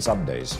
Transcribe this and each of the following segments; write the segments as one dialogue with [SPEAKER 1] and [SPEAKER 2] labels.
[SPEAKER 1] Sundays.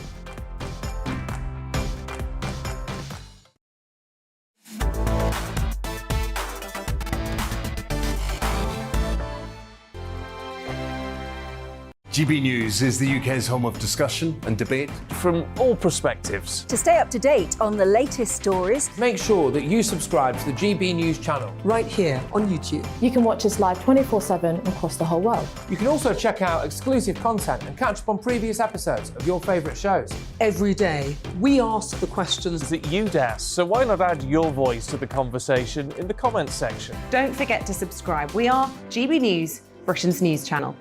[SPEAKER 2] GB News is the UK's home of discussion and debate
[SPEAKER 3] from all perspectives.
[SPEAKER 4] To stay up to date on the latest stories,
[SPEAKER 3] make sure that you subscribe to the GB News channel
[SPEAKER 5] right here on YouTube.
[SPEAKER 6] You can watch us live 24/7 across the whole world.
[SPEAKER 3] You can also check out exclusive content and catch up on previous episodes of your favourite shows.
[SPEAKER 5] Every day, we ask the questions
[SPEAKER 3] that you'd ask, so why not add your voice to the conversation in the comments section?
[SPEAKER 7] Don't forget to subscribe. We are GB News, Britain's news channel.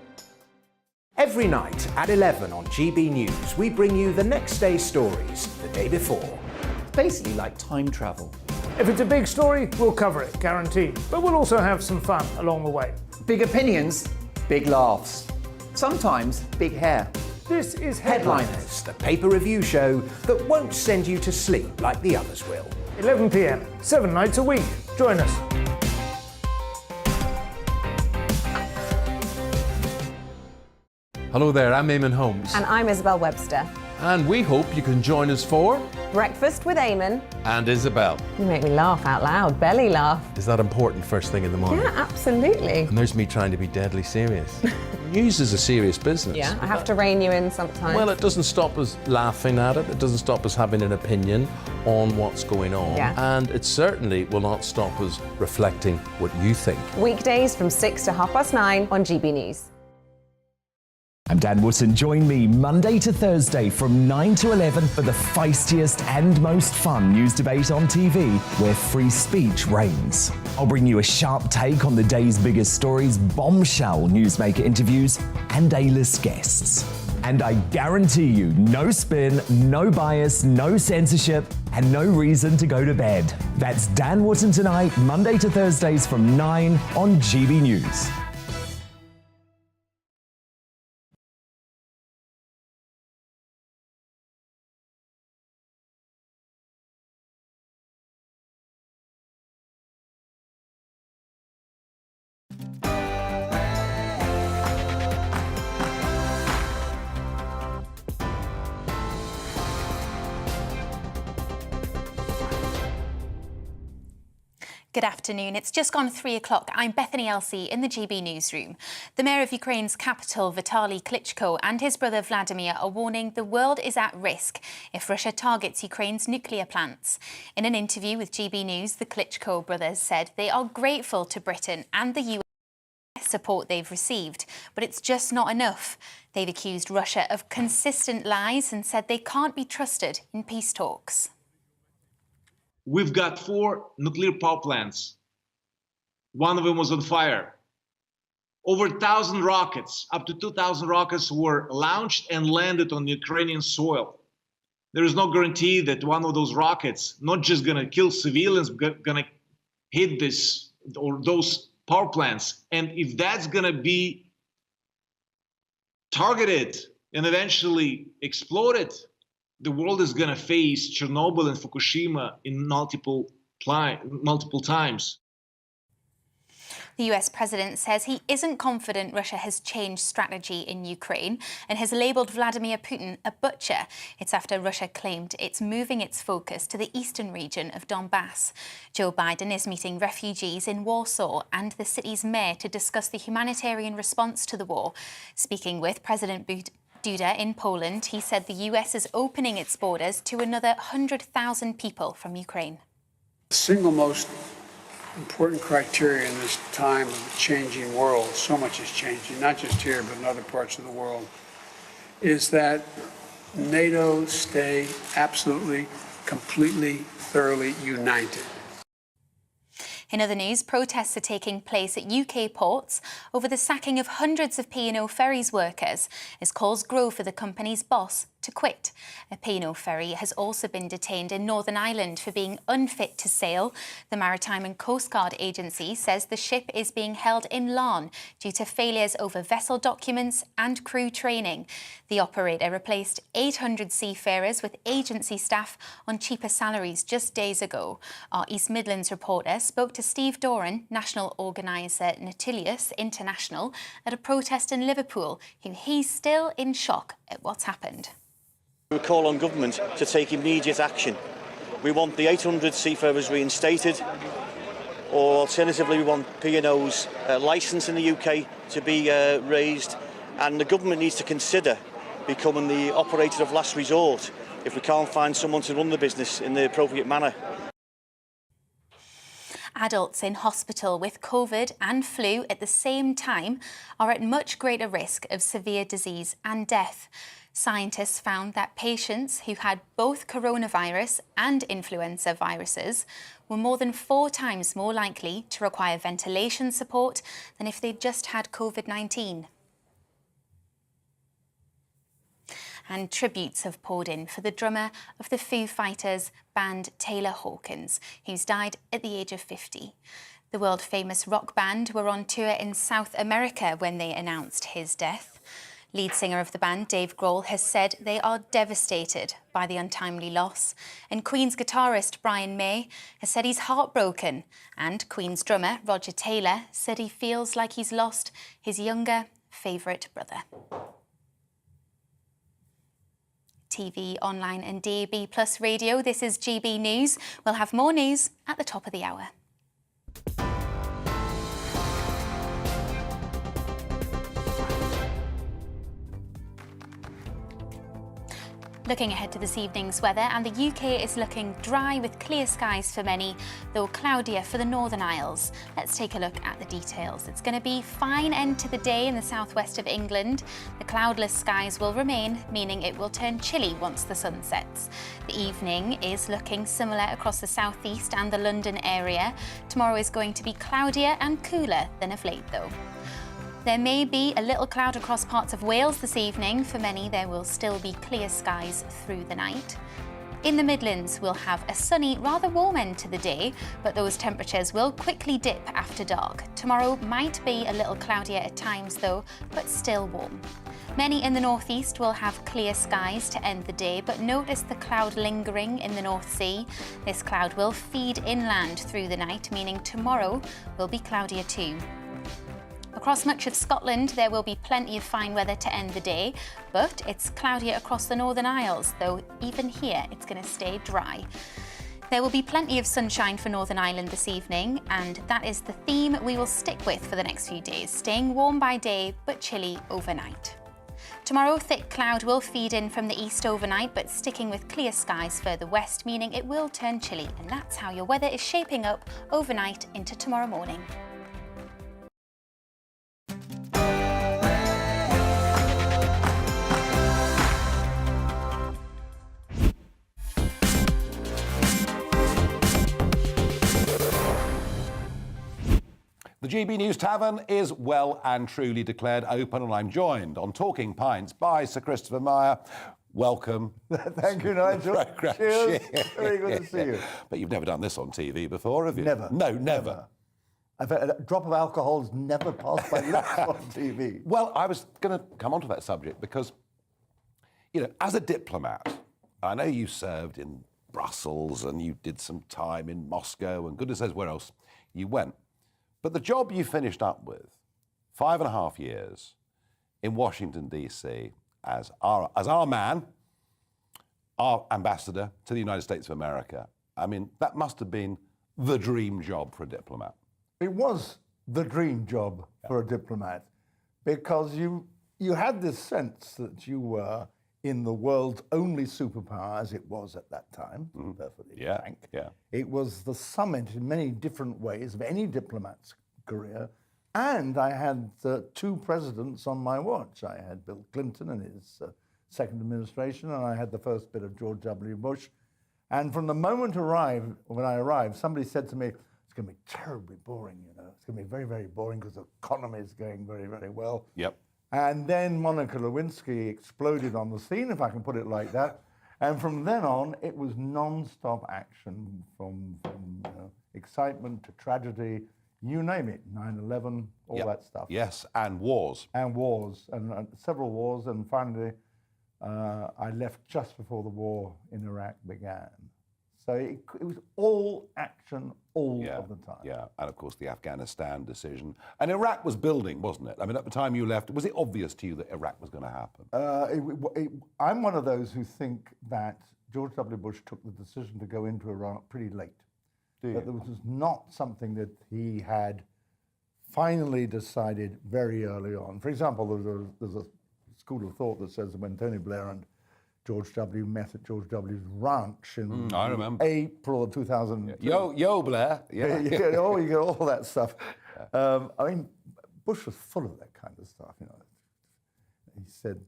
[SPEAKER 8] Every night at 11 on GB News, we bring you the next day's stories the day before.
[SPEAKER 9] It's basically like time travel.
[SPEAKER 10] If it's a big story, we'll cover it, guaranteed. But we'll also have some fun along the way.
[SPEAKER 9] Big opinions, big laughs. Sometimes big hair.
[SPEAKER 10] This is
[SPEAKER 8] Headliners, the paper review show that won't send you to sleep like the others will.
[SPEAKER 10] 11 p.m, 7 nights a week. Join us.
[SPEAKER 2] Hello there, I'm Eamon Holmes.
[SPEAKER 7] And I'm Isabel Webster.
[SPEAKER 2] And we hope you can join us for
[SPEAKER 7] Breakfast with Eamon.
[SPEAKER 2] And Isabel.
[SPEAKER 7] You make me laugh out loud, belly laugh.
[SPEAKER 2] Is that important first thing in the morning?
[SPEAKER 7] Yeah, absolutely.
[SPEAKER 2] And there's me trying to be deadly serious. News is a serious business.
[SPEAKER 7] Yeah, I have to rein you in sometimes.
[SPEAKER 2] Well, it doesn't stop us laughing at it. It doesn't stop us having an opinion on what's going on.
[SPEAKER 7] Yeah.
[SPEAKER 2] And it certainly will not stop us reflecting what you think.
[SPEAKER 7] Weekdays from 6 to 9:30 on GB News.
[SPEAKER 11] I'm Dan Wootton. Join me Monday to Thursday from 9 to 11 for the feistiest and most fun news debate on TV, where free speech reigns. I'll bring you a sharp take on the day's biggest stories, bombshell newsmaker interviews, and A-list guests. And I guarantee you, no spin, no bias, no censorship, and no reason to go to bed. That's Dan Wootton Tonight, Monday to Thursdays from 9 on GB News.
[SPEAKER 12] Good afternoon. It's just gone 3 o'clock. I'm Bethany Elsey in the GB newsroom. The mayor of Ukraine's capital, Vitaly Klitschko, and his brother Vladimir are warning the world is at risk if Russia targets Ukraine's nuclear plants. In an interview with GB News, the Klitschko brothers said they are grateful to Britain and the US support they've received, but it's just not enough. They've accused Russia of consistent lies and said they can't be trusted in peace talks.
[SPEAKER 13] We've got 4 nuclear power plants. One of them was on fire. Over 1,000 rockets, up to 2,000 rockets were launched and landed on Ukrainian soil. There is no guarantee that one of those rockets not just gonna kill civilians, but gonna hit this or those power plants. And if that's gonna be targeted and eventually exploded, the world is going to face Chernobyl and Fukushima in multiple times.
[SPEAKER 12] The US president says he isn't confident Russia has changed strategy in Ukraine and has labelled Vladimir Putin a butcher. It's after Russia claimed it's moving its focus to the eastern region of Donbass. Joe Biden is meeting refugees in Warsaw and the city's mayor to discuss the humanitarian response to the war. Speaking with President Duda in Poland, he said the US is opening its borders to another 100,000 people from Ukraine.
[SPEAKER 14] The single most important criteria in this time of a changing world, so much is changing, not just here, but in other parts of the world, is that NATO stay absolutely, completely, thoroughly united.
[SPEAKER 12] In other news, protests are taking place at UK ports over the sacking of hundreds of P&O Ferries workers as calls grow for the company's boss to quit. A P&O ferry has also been detained in Northern Ireland for being unfit to sail. The Maritime and Coast Guard Agency says the ship is being held in Larne due to failures over vessel documents and crew training. The operator replaced 800 seafarers with agency staff on cheaper salaries just days ago. Our East Midlands reporter spoke to Steve Doran, national organiser Nautilus International, at a protest in Liverpool, who he's still in shock at what's happened.
[SPEAKER 1] We call on government to take immediate action. We want the 800 seafarers reinstated, or alternatively we want P&O's licence in the UK to be raised, and the government needs to consider becoming the operator of last resort if we can't find someone to run the business in the appropriate manner.
[SPEAKER 12] Adults in hospital with COVID and flu at the same time are at much greater risk of severe disease and death. Scientists found that patients who had both coronavirus and influenza viruses were more than 4 times more likely to require ventilation support than if they'd just had COVID-19. And tributes have poured in for the drummer of the Foo Fighters band Taylor Hawkins, who's died at the age of 50. The world-famous rock band were on tour in South America when they announced his death. Lead singer of the band, Dave Grohl, has said they are devastated by the untimely loss. And Queen's guitarist Brian May has said he's heartbroken. And Queen's drummer, Roger Taylor, said he feels like he's lost his younger, favourite brother. TV, online and DAB+ radio. This is GB News. We'll have more news at the top of the hour. Looking ahead to this evening's weather, and the UK is looking dry with clear skies for many, though cloudier for the Northern Isles. Let's take a look at the details. It's going to be fine end to the day in the southwest of England. The cloudless skies will remain, meaning it will turn chilly once the sun sets. The evening is looking similar across the southeast and the London area. Tomorrow is going to be cloudier and cooler than of late, though. There may be a little cloud across parts of Wales this evening. For many, there will still be clear skies through the night. In the Midlands, we'll have a sunny, rather warm end to the day, but those temperatures will quickly dip after dark. Tomorrow might be a little cloudier at times, though, but still warm. Many in the northeast will have clear skies to end the day, but notice the cloud lingering in the North Sea. This cloud will feed inland through the night, meaning tomorrow will be cloudier too. Across much of Scotland, there will be plenty of fine weather to end the day, but it's cloudier across the Northern Isles, though even here it's going to stay dry. There will be plenty of sunshine for Northern Ireland this evening, and that is the theme we will stick with for the next few days, staying warm by day but chilly overnight. Tomorrow, thick cloud will feed in from the east overnight, but sticking with clear skies further west, meaning it will turn chilly, and that's how your weather is shaping up overnight into tomorrow morning.
[SPEAKER 15] The GB News Tavern is well and truly declared open, and I'm joined on Talking Pints by Sir Christopher Meyer. Welcome.
[SPEAKER 16] Thank you, Nigel. Cheers. Very good to see you.
[SPEAKER 15] But you've never done this on TV before, have you?
[SPEAKER 16] Never.
[SPEAKER 15] No, never.
[SPEAKER 16] I've had a drop of alcohol's never passed my lips on TV.
[SPEAKER 15] Well, I was going to come on to that subject because, you know, as a diplomat, I know you served in Brussels and you did some time in Moscow and goodness knows where else you went. But the job you finished up with, 5.5 years in Washington, D.C., as our man, our ambassador to the United States of America, I mean, that must have been the dream job for a diplomat.
[SPEAKER 16] It was the dream job for a diplomat because you had this sense that you were in the world's only superpower, as it was at that time, perfectly frank.
[SPEAKER 15] Yeah.
[SPEAKER 16] It was the summit in many different ways of any diplomat's career. And I had 2 presidents on my watch. I had Bill Clinton in his second administration, and I had the first bit of George W. Bush. And from the moment when I arrived, somebody said to me, it's going to be terribly boring, you know. It's going to be very, very boring because the economy is going very, very well.
[SPEAKER 15] Yep.
[SPEAKER 16] And then Monica Lewinsky exploded on the scene, if I can put it like that. And from then on, it was non-stop action from excitement to tragedy, you name it, 9/11, all that stuff.
[SPEAKER 15] Yes, and wars.
[SPEAKER 16] And wars, and several wars. And finally, I left just before the war in Iraq began. So it was all action all of the time.
[SPEAKER 15] Yeah, and of course the Afghanistan decision. And Iraq was building, wasn't it? I mean, at the time you left, was it obvious to you that Iraq was going to happen?
[SPEAKER 16] I'm one of those who think that George W. Bush took the decision to go into Iraq pretty late. That there was not something that he had finally decided very early on. For example, there's a school of thought that says that when Tony Blair and George W. met at George W.'s ranch in
[SPEAKER 15] I remember.
[SPEAKER 16] April of 2002.
[SPEAKER 15] Yo, Blair. Yeah.
[SPEAKER 16] you get all that stuff. I mean, Bush was full of that kind of stuff. You know, he said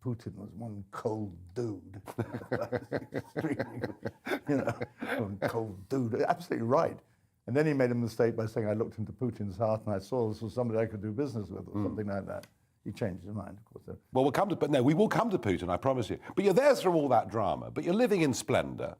[SPEAKER 16] Putin was one cold dude. You know, one cold dude. Absolutely right. And then he made a mistake by saying, I looked into Putin's heart and I saw this was somebody I could do business with, or something like that. He changed his mind, of course.
[SPEAKER 15] Well, we will come to Putin, I promise you. But you're there through all that drama. But you're living in splendour.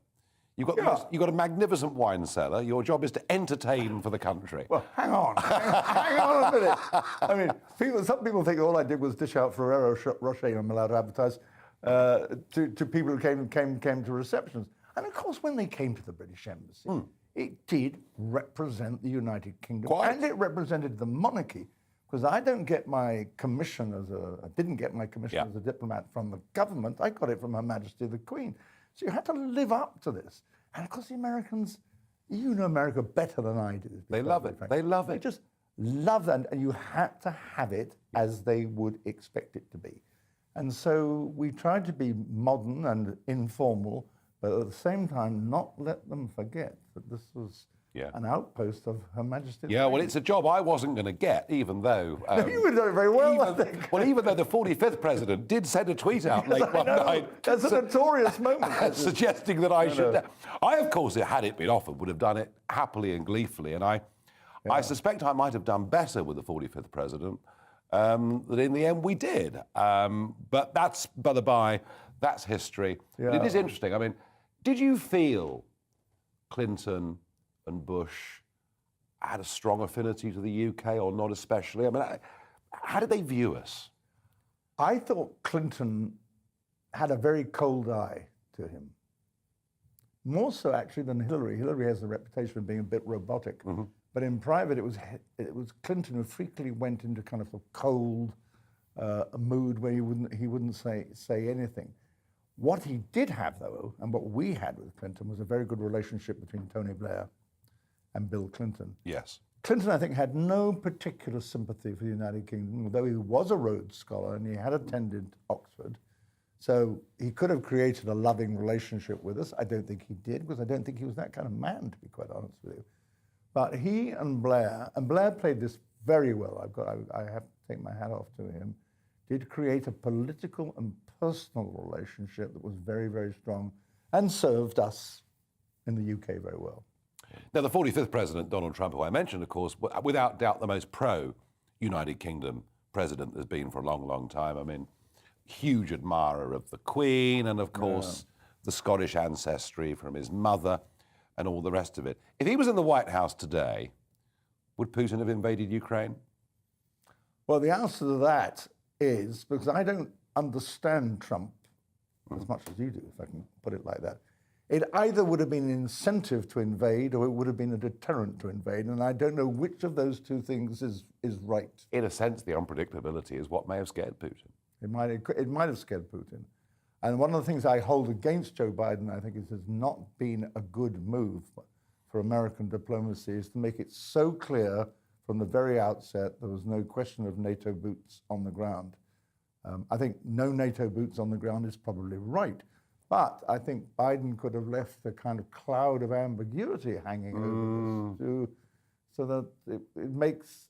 [SPEAKER 15] You've got a magnificent wine cellar. Your job is to entertain for the country.
[SPEAKER 16] Well, hang on a minute. I mean, some people think all I did was dish out Ferrero Rocher. I'm allowed to advertise to people who came to receptions. And of course, when they came to the British Embassy, it did represent the United Kingdom, and it represented the monarchy. Because I didn't get my commission as a diplomat from the government. I got it from Her Majesty the Queen. So you had to live up to this. And of course, the Americans, you know America better than I do.
[SPEAKER 15] They love it. They love it.
[SPEAKER 16] They just love that, and you had to have it as they would expect it to be. And so we tried to be modern and informal, but at the same time, not let them forget that this was an outpost of Her Majesty.
[SPEAKER 15] Yeah, well, it's a job I wasn't going to get, even though...
[SPEAKER 16] you were doing very well, I think.
[SPEAKER 15] Well, even though the 45th president did send a tweet out late one night...
[SPEAKER 16] That's a notorious moment.
[SPEAKER 15] Suggesting that I should... I, of course, had it been offered, would have done it happily and gleefully, and I suspect I might have done better with the 45th president than in the end we did. But that's, by the by, that's history.
[SPEAKER 16] Yeah.
[SPEAKER 15] But it is interesting. I mean, did you feel Clinton and Bush had a strong affinity to the UK or not especially? I mean, how did they view us?
[SPEAKER 16] I thought Clinton had a very cold eye to him. More so, actually, than Hillary. Hillary has the reputation of being a bit robotic. But in private, it was Clinton who frequently went into kind of a cold mood where he wouldn't say anything. What he did have, though, and what we had with Clinton, was a very good relationship between Tony Blair and Bill Clinton.
[SPEAKER 15] Yes.
[SPEAKER 16] Clinton, I think, had no particular sympathy for the United Kingdom, although he was a Rhodes Scholar and he had attended Oxford. So he could have created a loving relationship with us. I don't think he did, because I don't think he was that kind of man, to be quite honest with you. But he and Blair played this very well. I have to take my hat off to him, did create a political and personal relationship that was very, very strong and served us in the UK very well.
[SPEAKER 15] Now, the 45th president, Donald Trump, who I mentioned, of course, without doubt the most pro-United Kingdom president there's been for a long, long time. I mean, huge admirer of the Queen and, of course, the Scottish ancestry from his mother and all the rest of it. If he was in the White House today, would Putin have invaded Ukraine?
[SPEAKER 16] Well, the answer to that is, because I don't understand Trump as much as you do, if I can put it like that, it either would have been an incentive to invade or it would have been a deterrent to invade, and I don't know which of those two things is right.
[SPEAKER 15] In a sense, the unpredictability is what may have scared Putin.
[SPEAKER 16] It might have scared Putin. And one of the things I hold against Joe Biden, I think, has not been a good move for American diplomacy, is to make it so clear from the very outset there was no question of NATO boots on the ground. I think no NATO boots on the ground is probably right. But I think Biden could have left a kind of cloud of ambiguity hanging over this, so that it makes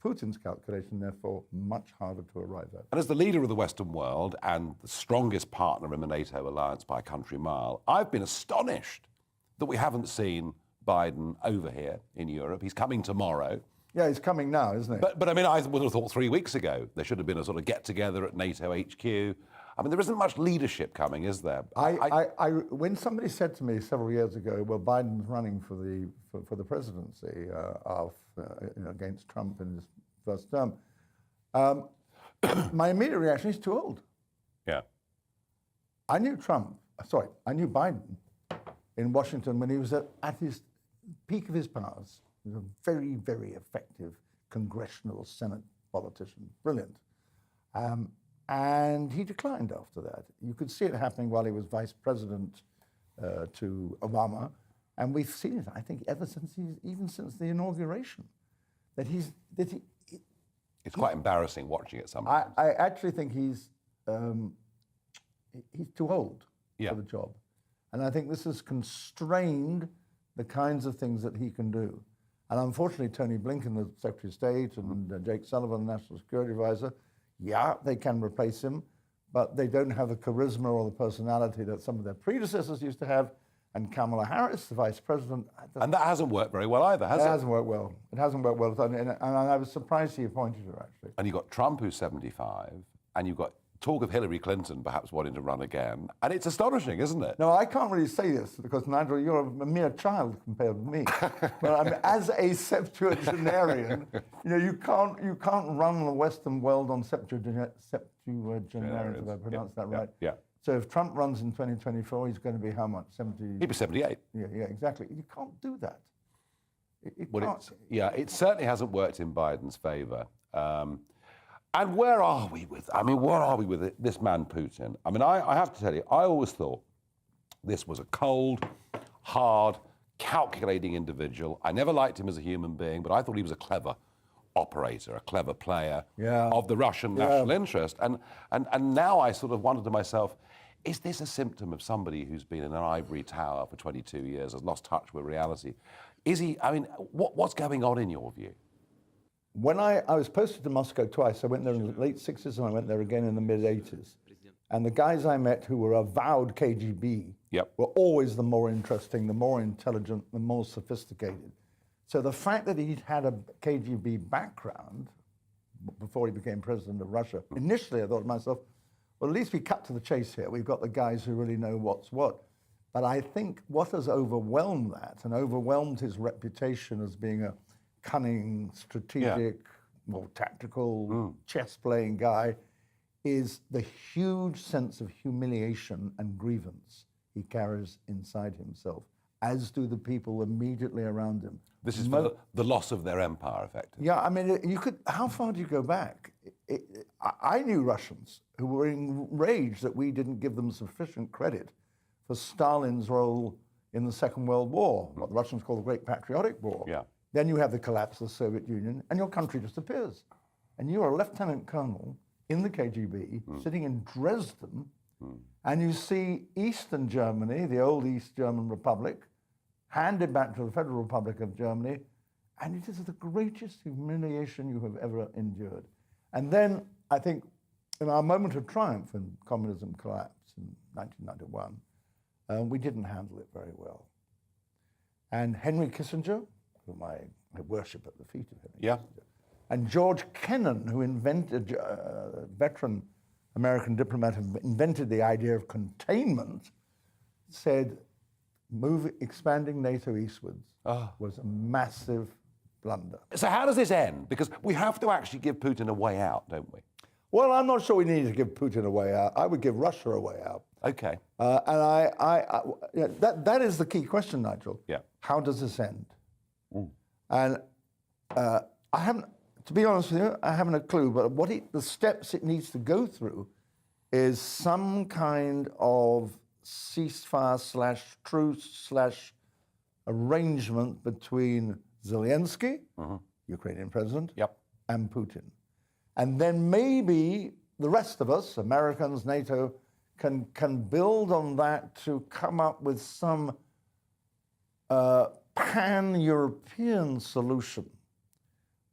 [SPEAKER 16] Putin's calculation, therefore, much harder to arrive at.
[SPEAKER 15] And as the leader of the Western world and the strongest partner in the NATO alliance by a country mile, I've been astonished that we haven't seen Biden over here in Europe. He's coming tomorrow.
[SPEAKER 16] Yeah, he's coming now, isn't he?
[SPEAKER 15] But I mean, I would have thought 3 weeks ago there should have been a sort of get-together at NATO HQ. I mean, there isn't much leadership coming, is there?
[SPEAKER 16] When somebody said to me several years ago, well, Biden's running for the presidency against Trump in his first term, my immediate reaction is too old.
[SPEAKER 15] Yeah.
[SPEAKER 16] I knew Biden in Washington when he was at his peak of his powers. He was a very, very effective congressional Senate politician, brilliant. And he declined after that. You could see it happening while he was vice president to Obama. And we've seen it, I think, ever since even since the inauguration, that he.
[SPEAKER 15] It's quite embarrassing watching it sometimes.
[SPEAKER 16] I actually think he's too old for the job. And I think this has constrained the kinds of things that he can do. And unfortunately, Tony Blinken, the Secretary of State, and Jake Sullivan, the National Security Advisor, they can replace him, but they don't have the charisma or the personality that some of their predecessors used to have. And Kamala Harris, the Vice President...
[SPEAKER 15] And that hasn't worked very well either, has it?
[SPEAKER 16] It hasn't worked well. It hasn't worked well. And I was surprised he appointed her, actually.
[SPEAKER 15] And you've got Trump, who's 75, and you've got talk of Hillary Clinton perhaps wanting to run again. And it's astonishing, isn't it?
[SPEAKER 16] No, I can't really say this because, Nigel, you're a mere child compared with me. But I mean, as a septuagenarian, you can't run the Western world on septuagenarians, if I pronounce that right.
[SPEAKER 15] Yeah.
[SPEAKER 16] So if Trump runs in 2024, he's going to be how much? 70?
[SPEAKER 15] He'd be 78.
[SPEAKER 16] Yeah, exactly. You can't do that.
[SPEAKER 15] It certainly hasn't worked in Biden's favour. And where are we with this man Putin? I mean, I have to tell you, I always thought this was a cold, hard, calculating individual. I never liked him as a human being, but I thought he was a clever operator, a clever player of the Russian national interest. And now I sort of wonder to myself, is this a symptom of somebody who's been in an ivory tower for 22 years, has lost touch with reality? Is he, I mean, what's going on in your view?
[SPEAKER 16] When I was posted to Moscow twice, I went there in the late 60s and I went there again in the mid-80s. And the guys I met who were avowed KGB were always the more interesting, the more intelligent, the more sophisticated. So the fact that he'd had a KGB background before he became president of Russia, initially I thought to myself, well, at least we cut to the chase here. We've got the guys who really know what's what. But I think what has overwhelmed that and overwhelmed his reputation as being a cunning, strategic, more tactical, chess-playing guy is the huge sense of humiliation and grievance he carries inside himself, as do the people immediately around him.
[SPEAKER 15] This is for the loss of their empire, effectively.
[SPEAKER 16] Yeah, I mean, how far do you go back? I knew Russians who were enraged that we didn't give them sufficient credit for Stalin's role in the Second World War, what the Russians call the Great Patriotic War.
[SPEAKER 15] Yeah.
[SPEAKER 16] Then you have the collapse of the Soviet Union, and your country disappears. And you are a lieutenant colonel in the KGB, sitting in Dresden, and you see Eastern Germany, the old East German Republic, handed back to the Federal Republic of Germany, and it is the greatest humiliation you have ever endured. And then, I think, in our moment of triumph when communism collapsed in 1991, we didn't handle it very well. And Henry Kissinger, whom I worship at the feet of Henry Kissinger, and George Kennan, who invented, veteran American diplomat who invented the idea of containment, said expanding NATO eastwards was a massive blunder.
[SPEAKER 15] So how does this end? Because we have to actually give Putin a way out, don't we?
[SPEAKER 16] Well, I'm not sure we need to give Putin a way out. I would give Russia a way out.
[SPEAKER 15] Okay.
[SPEAKER 16] And that is the key question, Nigel.
[SPEAKER 15] Yeah.
[SPEAKER 16] How does this end? And I haven't, to be honest with you, I haven't a clue, but the steps it needs to go through is some kind of ceasefire / truce / arrangement between Zelensky, Ukrainian president, and Putin. And then maybe the rest of us, Americans, NATO, can build on that to come up with some pan-European solution,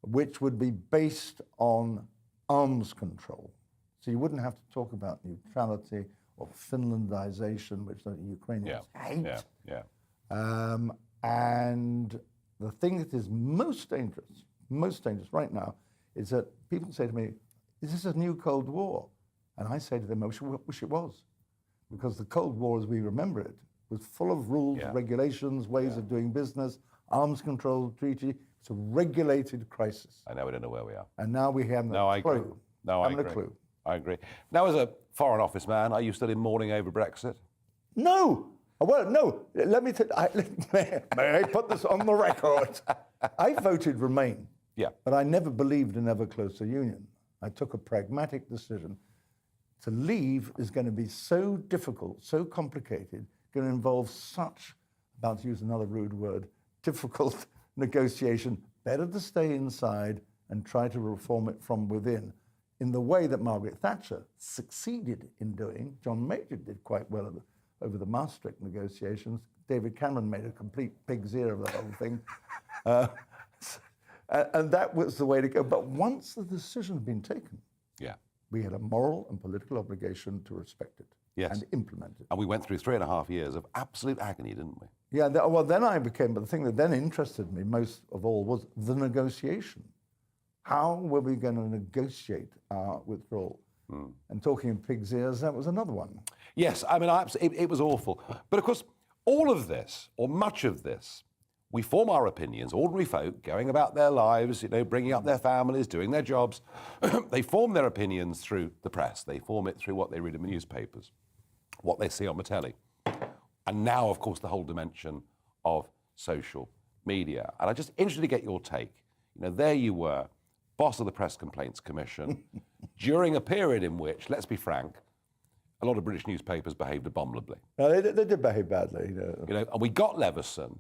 [SPEAKER 16] which would be based on arms control. So you wouldn't have to talk about neutrality or Finlandization, which the Ukrainians hate. And the thing that is most dangerous right now, is that people say to me, is this a new Cold War? And I say to them, I wish it was. Because the Cold War, as we remember it, was full of rules, regulations, ways of doing business, arms control treaty. It's a regulated crisis.
[SPEAKER 15] I know we don't know where we are.
[SPEAKER 16] And now we have no clue.
[SPEAKER 15] I agree. I agree. Now, as a Foreign Office man, are you still in mourning over Brexit?
[SPEAKER 16] No! Well, no, let me may I put this on the record? I voted Remain.
[SPEAKER 15] Yeah.
[SPEAKER 16] But I never believed in ever closer union. I took a pragmatic decision. To leave is going to be so difficult, so complicated, going to involve such, about to use another rude word, difficult negotiation. Better to stay inside and try to reform it from within in the way that Margaret Thatcher succeeded in doing. John Major did quite well over the Maastricht negotiations. David Cameron made a complete pig's ear of the whole thing. And that was the way to go. But once the decision had been taken, we had a moral and political obligation to respect it and implement it.
[SPEAKER 15] And we went through 3.5 years of absolute agony, didn't we?
[SPEAKER 16] Yeah, well, then I became, but the thing that then interested me most of all was the negotiation. How were we going to negotiate our withdrawal? And talking in pig's ears, that was another one.
[SPEAKER 15] Yes, I mean, it was awful. But of course, all of this, or much of this, we form our opinions, ordinary folk going about their lives, bringing up their families, doing their jobs. They form their opinions through the press. They form it through what they read in the newspapers, what they see on the telly. And now, of course, the whole dimension of social media. And I'm just interested to get your take. There you were, boss of the Press Complaints Commission, during a period in which, let's be frank, a lot of British newspapers behaved abominably.
[SPEAKER 16] No, they did behave badly.
[SPEAKER 15] And we got Leveson.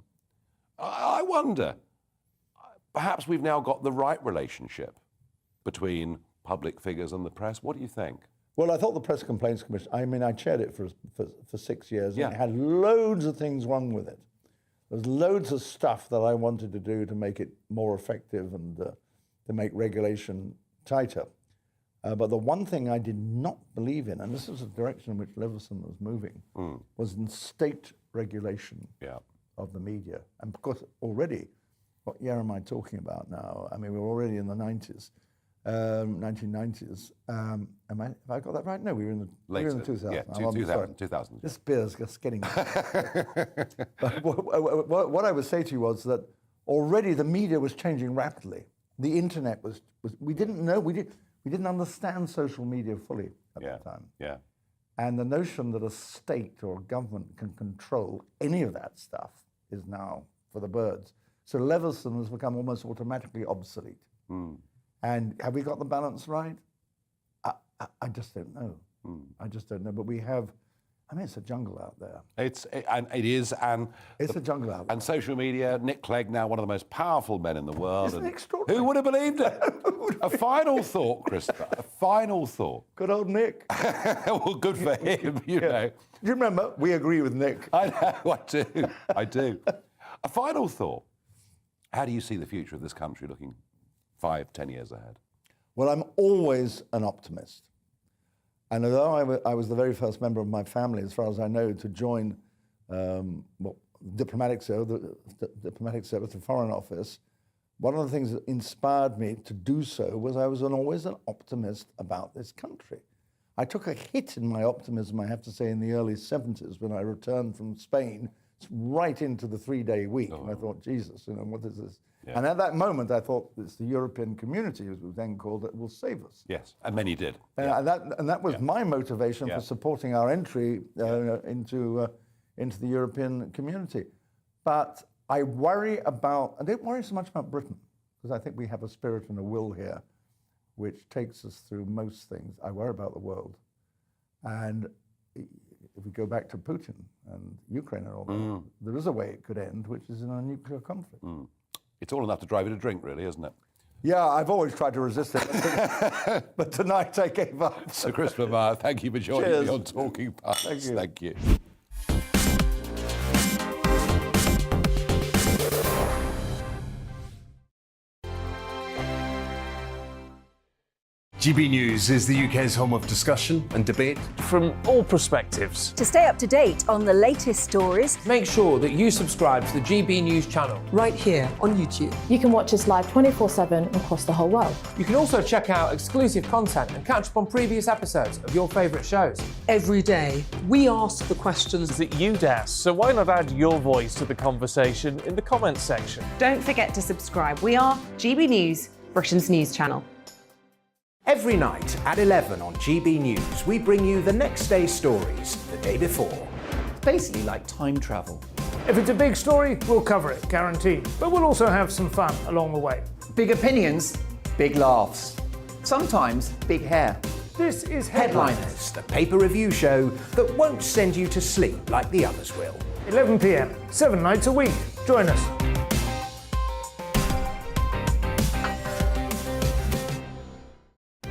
[SPEAKER 15] I wonder, perhaps we've now got the right relationship between public figures and the press. What do you think?
[SPEAKER 16] Well, I thought the Press Complaints Commission, I chaired it for 6 years, and it had loads of things wrong with it. There's loads of stuff that I wanted to do to make it more effective and to make regulation tighter. But the one thing I did not believe in, and this is the direction in which Leveson was moving, was in state regulation of the media. And of course, already, what year am I talking about now? I mean, we're already in the 90s, 1990s. Have I got that right? No, we were in the,
[SPEAKER 15] Later.
[SPEAKER 16] We were in the 2000s.
[SPEAKER 15] Yeah, 2000.
[SPEAKER 16] This beer's just getting... But what I would say to you was that already the media was changing rapidly. The internet was we didn't know, we didn't understand social media fully at that time.
[SPEAKER 15] Yeah.
[SPEAKER 16] And the notion that a state or a government can control any of that stuff is now for the birds. So Leveson has become almost automatically obsolete. And have we got the balance right? I just don't know. I just don't know. But we have, I mean, it's a jungle out there.
[SPEAKER 15] It's a
[SPEAKER 16] jungle out there.
[SPEAKER 15] And social media, Nick Clegg, now one of the most powerful men in the world.
[SPEAKER 16] Isn't it extraordinary?
[SPEAKER 15] Who would have believed it? A final thought, Christopher. A final thought.
[SPEAKER 16] Good old Nick.
[SPEAKER 15] Well, good for him, you know.
[SPEAKER 16] Do you remember? We agree with Nick.
[SPEAKER 15] I know, I do. A final thought. How do you see the future of this country looking 5-10 years ahead?
[SPEAKER 16] Well, I'm always an optimist. And although I was the very first member of my family, as far as I know, to join diplomatic service, the Foreign Office, one of the things that inspired me to do so was I was always an optimist about this country. I took a hit in my optimism, I have to say, in the early 70s when I returned from Spain right into the 3-day week. And I thought, Jesus, what is this? Yeah. And at that moment, I thought it's the European community, as it was then called, that will save us.
[SPEAKER 15] Yes, and many did.
[SPEAKER 16] And that was my motivation for supporting our entry into the European community. But I worry about, I don't worry so much about Britain, because I think we have a spirit and a will here which takes us through most things. I worry about the world. And if we go back to Putin and Ukraine and all that, there is a way it could end, which is in a nuclear conflict.
[SPEAKER 15] It's all enough to drive you to drink, really, isn't it?
[SPEAKER 16] Yeah, I've always tried to resist it, but tonight I gave up.
[SPEAKER 15] So, Christopher Meyer, thank you for joining me on Talking Pints.
[SPEAKER 16] Thank you.
[SPEAKER 15] Thank you.
[SPEAKER 17] GB News is the UK's home of discussion and debate
[SPEAKER 3] from all perspectives.
[SPEAKER 4] To stay up to date on the latest stories,
[SPEAKER 3] make sure that you subscribe to the GB News channel
[SPEAKER 5] right here on YouTube.
[SPEAKER 6] You can watch us live 24/7 across the whole world.
[SPEAKER 3] You can also check out exclusive content and catch up on previous episodes of your favourite shows.
[SPEAKER 5] Every day, we ask the questions
[SPEAKER 10] that you'd ask, so why not add your voice to the conversation in the comments section?
[SPEAKER 7] Don't forget to subscribe. We are GB News, Britain's news channel.
[SPEAKER 8] Every night at 11 on GB News, we bring you the next day stories the day before.
[SPEAKER 9] Basically like time travel.
[SPEAKER 10] If it's a big story, we'll cover it, guaranteed. But we'll also have some fun along the way.
[SPEAKER 9] Big opinions, big laughs. Sometimes big hair.
[SPEAKER 10] This is
[SPEAKER 8] Headliners, the paper review show that won't send you to sleep like the others will.
[SPEAKER 10] 11 p.m, 7 nights a week. Join us.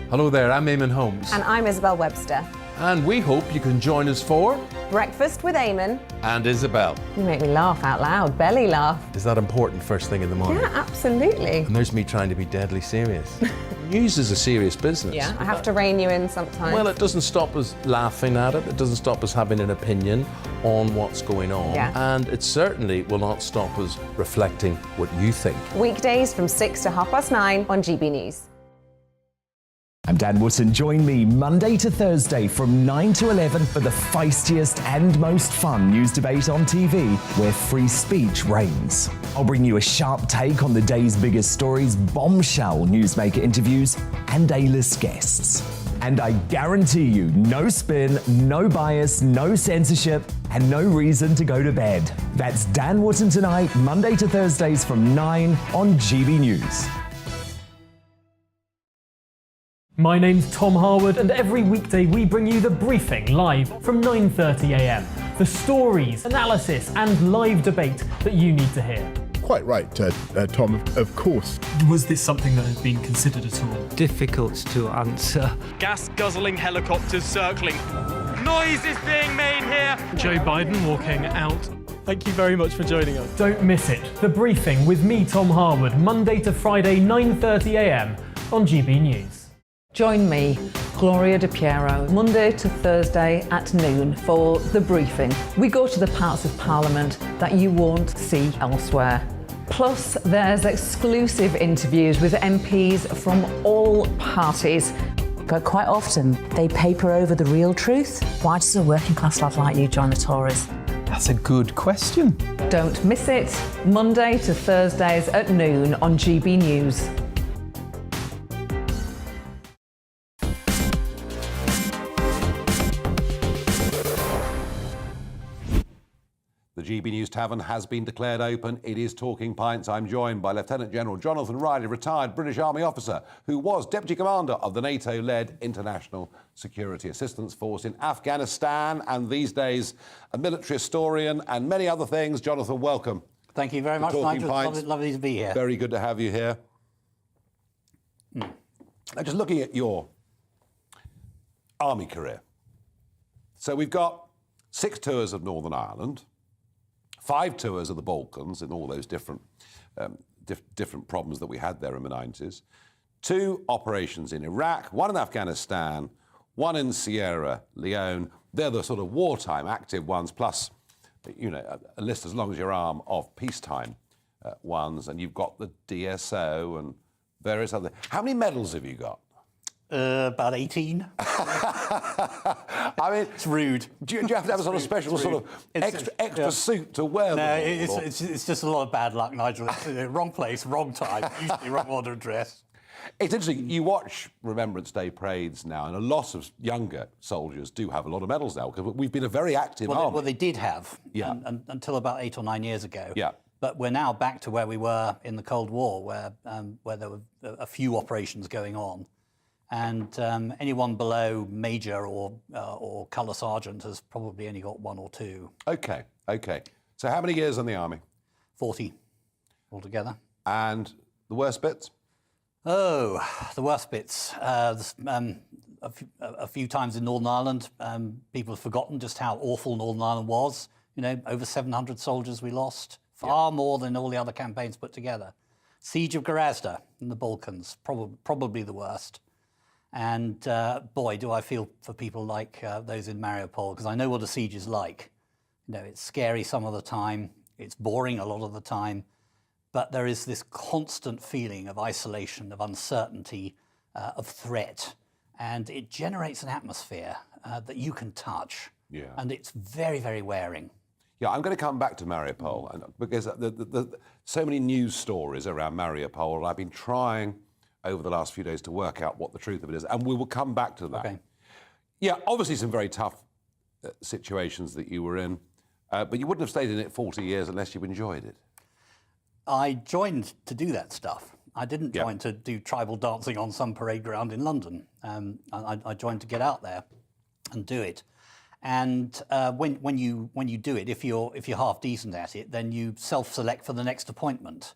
[SPEAKER 2] Hello there, I'm Eamon Holmes.
[SPEAKER 18] And I'm Isabel Webster.
[SPEAKER 2] And we hope you can join us for
[SPEAKER 18] Breakfast with Eamon.
[SPEAKER 2] And Isabel.
[SPEAKER 18] You make me laugh out loud, belly laugh.
[SPEAKER 2] Is that important first thing in the morning?
[SPEAKER 18] Yeah, absolutely.
[SPEAKER 2] And there's me trying to be deadly serious. News is a serious business.
[SPEAKER 18] Yeah, I have to rein you in sometimes.
[SPEAKER 2] Well, it doesn't stop us laughing at it. It doesn't stop us having an opinion on what's going on.
[SPEAKER 18] Yeah.
[SPEAKER 2] And it certainly will not stop us reflecting what you think.
[SPEAKER 18] Weekdays from 6 to 9:30 on GB News.
[SPEAKER 11] I'm Dan Wootton. Join me Monday to Thursday from 9 to 11 for the feistiest and most fun news debate on TV, where free speech reigns. I'll bring you a sharp take on the day's biggest stories, bombshell newsmaker interviews, and A-list guests. And I guarantee you, no spin, no bias, no censorship, and no reason to go to bed. That's Dan Wootton tonight, Monday to Thursdays from 9 on GB News.
[SPEAKER 19] My name's Tom Harwood, and every weekday we bring you The Briefing live from 9:30 a.m. The stories, analysis, and live debate that you need to hear.
[SPEAKER 20] Quite right, Tom, of course.
[SPEAKER 19] Was this something that had been considered at all?
[SPEAKER 21] Difficult to answer.
[SPEAKER 22] Gas-guzzling helicopters circling. Noise is being made here.
[SPEAKER 19] Joe Biden walking out.
[SPEAKER 22] Thank you very much for joining us.
[SPEAKER 19] Don't miss it. The Briefing with me, Tom Harwood, Monday to Friday, 9:30 a.m. on GB News.
[SPEAKER 23] Join me, Gloria De Piero, Monday to Thursday at noon for The Briefing. We go to the parts of Parliament that you won't see elsewhere. Plus, there's exclusive interviews with MPs from all parties.
[SPEAKER 24] But quite often, they paper over the real truth. Why does a working class lad like you join the Tories?
[SPEAKER 21] That's a good question.
[SPEAKER 23] Don't miss it, Monday to Thursdays at noon on GB News.
[SPEAKER 15] The GB News Tavern has been declared open. It is Talking Pints. I'm joined by Lieutenant General Jonathan Riley, retired British Army officer, who was Deputy Commander of the NATO-led International Security Assistance Force in Afghanistan, and these days a military historian and many other things. Jonathan, welcome.
[SPEAKER 25] Thank you very much, Nigel. Lovely to be here.
[SPEAKER 15] Very good to have you here. Now, just looking at your army career. So we've got 6 tours of Northern Ireland, 5 tours of the Balkans in all those different different problems that we had there in the 90s, 2 operations in Iraq, 1 in Afghanistan, 1 in Sierra Leone. They're the sort of wartime active ones, plus, you know, a list as long as your arm of peacetime ones, and you've got the DSO and various other. How many medals have you got?
[SPEAKER 25] About 18.
[SPEAKER 15] I mean,
[SPEAKER 25] it's rude.
[SPEAKER 15] Do you have to have a sort of special sort of extra suit to wear?
[SPEAKER 25] No, it's just a lot of bad luck, Nigel. It's wrong place, wrong time, usually wrong order of dress.
[SPEAKER 15] It's interesting. You watch Remembrance Day parades now, and a lot of younger soldiers do have a lot of medals now because we've been a very active army.
[SPEAKER 25] Well, they did have, until about 8 or 9 years ago.
[SPEAKER 15] Yeah.
[SPEAKER 25] But we're now back to where we were in the Cold War, where there were a few operations going on. And anyone below major or colour sergeant has probably only got 1 or 2.
[SPEAKER 15] Okay. So how many years in the army?
[SPEAKER 25] 40 altogether.
[SPEAKER 15] And the worst bits?
[SPEAKER 25] Oh, the worst bits. A few times in Northern Ireland, people have forgotten just how awful Northern Ireland was. You know, over 700 soldiers we lost, far more than all the other campaigns put together. Siege of Gorazda in the Balkans, probably the worst. And boy, do I feel for people like those in Mariupol, because I know what a siege is like. You know, it's scary some of the time, it's boring a lot of the time, but there is this constant feeling of isolation, of uncertainty, of threat, and it generates an atmosphere that you can touch.
[SPEAKER 15] Yeah.
[SPEAKER 25] And it's very, very wearing.
[SPEAKER 15] Yeah, I'm going to come back to Mariupol, and because so many news stories around Mariupol, and I've been trying over the last few days to work out what the truth of it is, and we will come back to that.
[SPEAKER 25] Okay.
[SPEAKER 15] Yeah, obviously some very tough situations that you were in. But you wouldn't have stayed in it 40 years unless you enjoyed it.
[SPEAKER 25] I joined to do that stuff. I didn't join to do tribal dancing on some parade ground in London. I joined to get out there and do it. And when you do it, if you're half decent at it, then you self-select for the next appointment,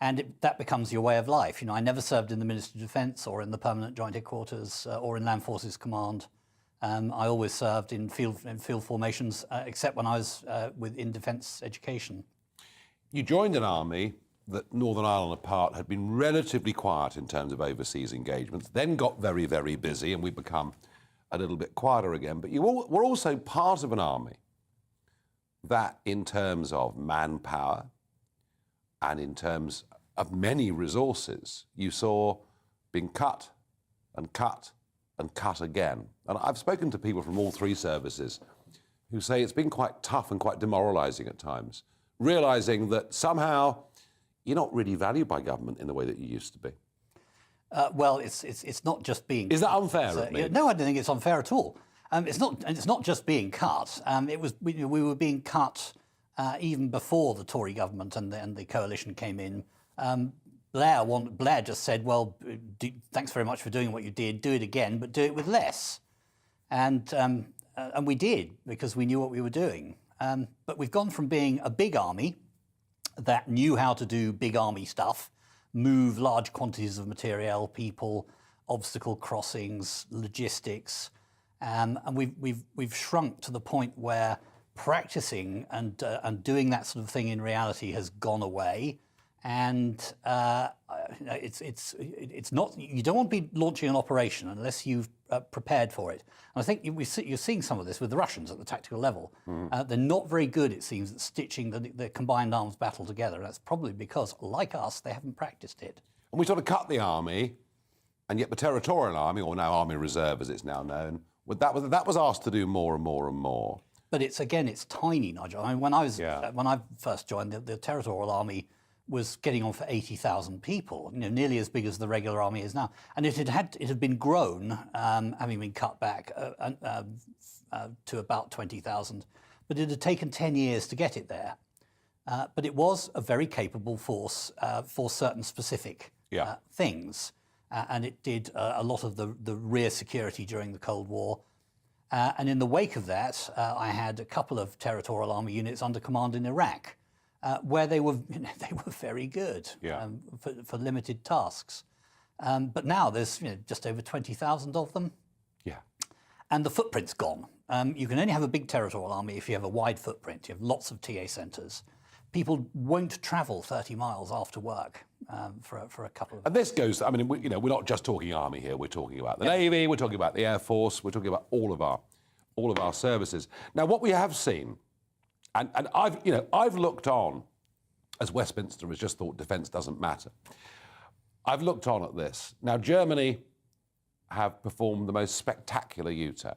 [SPEAKER 25] and that becomes your way of life. You know, I never served in the Ministry of Defence or in the Permanent Joint Headquarters or in Land Forces Command. I always served in field formations, except when I was in defence education.
[SPEAKER 15] You joined an army that, Northern Ireland apart, had been relatively quiet in terms of overseas engagements, then got very, very busy, and we've become a little bit quieter again. But you were also part of an army that, in terms of manpower and in terms of many resources, you saw being cut and cut and cut again. And I've spoken to people from all three services who say it's been quite tough and quite demoralising at times, realising that somehow you're not really valued by government in the way that you used to be.
[SPEAKER 25] Well, it's not just being.
[SPEAKER 15] Is that unfair?
[SPEAKER 25] No, I don't think it's unfair at all. It's not just being cut. We were being cut even before the Tory government and the coalition came in. Blair just said, "Well, thanks very much for doing what you did. Do it again, but do it with less." And we did, because we knew what we were doing. But we've gone from being a big army that knew how to do big army stuff, move large quantities of materiel, people, obstacle crossings, logistics, and we've shrunk to the point where practicing and doing that sort of thing in reality has gone away. And it's not. You don't want to be launching an operation unless you've prepared for it. And I think you're seeing some of this with the Russians at the tactical level. They're not very good, it seems, at stitching the combined arms battle together. And that's probably because, like us, they haven't practiced it.
[SPEAKER 15] And we sort of cut the army, and yet the Territorial Army, or now Army Reserve as it's now known, that was asked to do more and more and more.
[SPEAKER 25] But it's tiny, Nigel. I mean, when I first joined, the Territorial Army was getting on for 80,000 people, nearly as big as the regular army is now, and it had been grown, having been cut back to about 20,000, but it had taken 10 years to get it there. But it was a very capable force for certain specific things, and it did a lot of the rear security during the Cold War. And in the wake of that, I had a couple of Territorial Army units under command in Iraq, where they were very good for limited tasks. But now there's just over 20,000 of them.
[SPEAKER 15] Yeah.
[SPEAKER 25] And the footprint's gone. You can only have a big Territorial Army if you have a wide footprint. You have lots of TA centres. People won't travel 30 miles after work for a couple of...
[SPEAKER 15] And this goes, I mean, we're not just talking Army here. We're talking about the Navy, we're talking about the Air Force, we're talking about all of our services. Now, what we have seen, and I've looked on, as Westminster has just thought defence doesn't matter. I've looked on at this. Now, Germany have performed the most spectacular U-turn.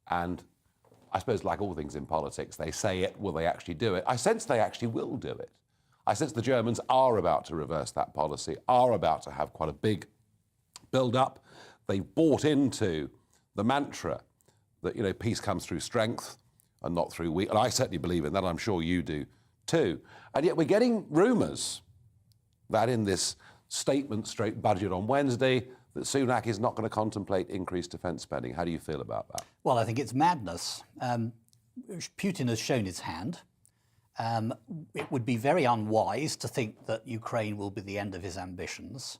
[SPEAKER 15] And I suppose, like all things in politics, they say it, will they actually do it? I sense they actually will do it. I sense the Germans are about to reverse that policy, are about to have quite a big build-up. They've bought into the mantra that, peace comes through strength and not through weak. And I certainly believe in that. I'm sure you do too. And yet we're getting rumours that in this statement straight budget on Wednesday, that Sunak is not going to contemplate increased defence spending. How do you feel about that?
[SPEAKER 25] Well, I think it's madness. Putin has shown his hand. It would be very unwise to think that Ukraine will be the end of his ambitions.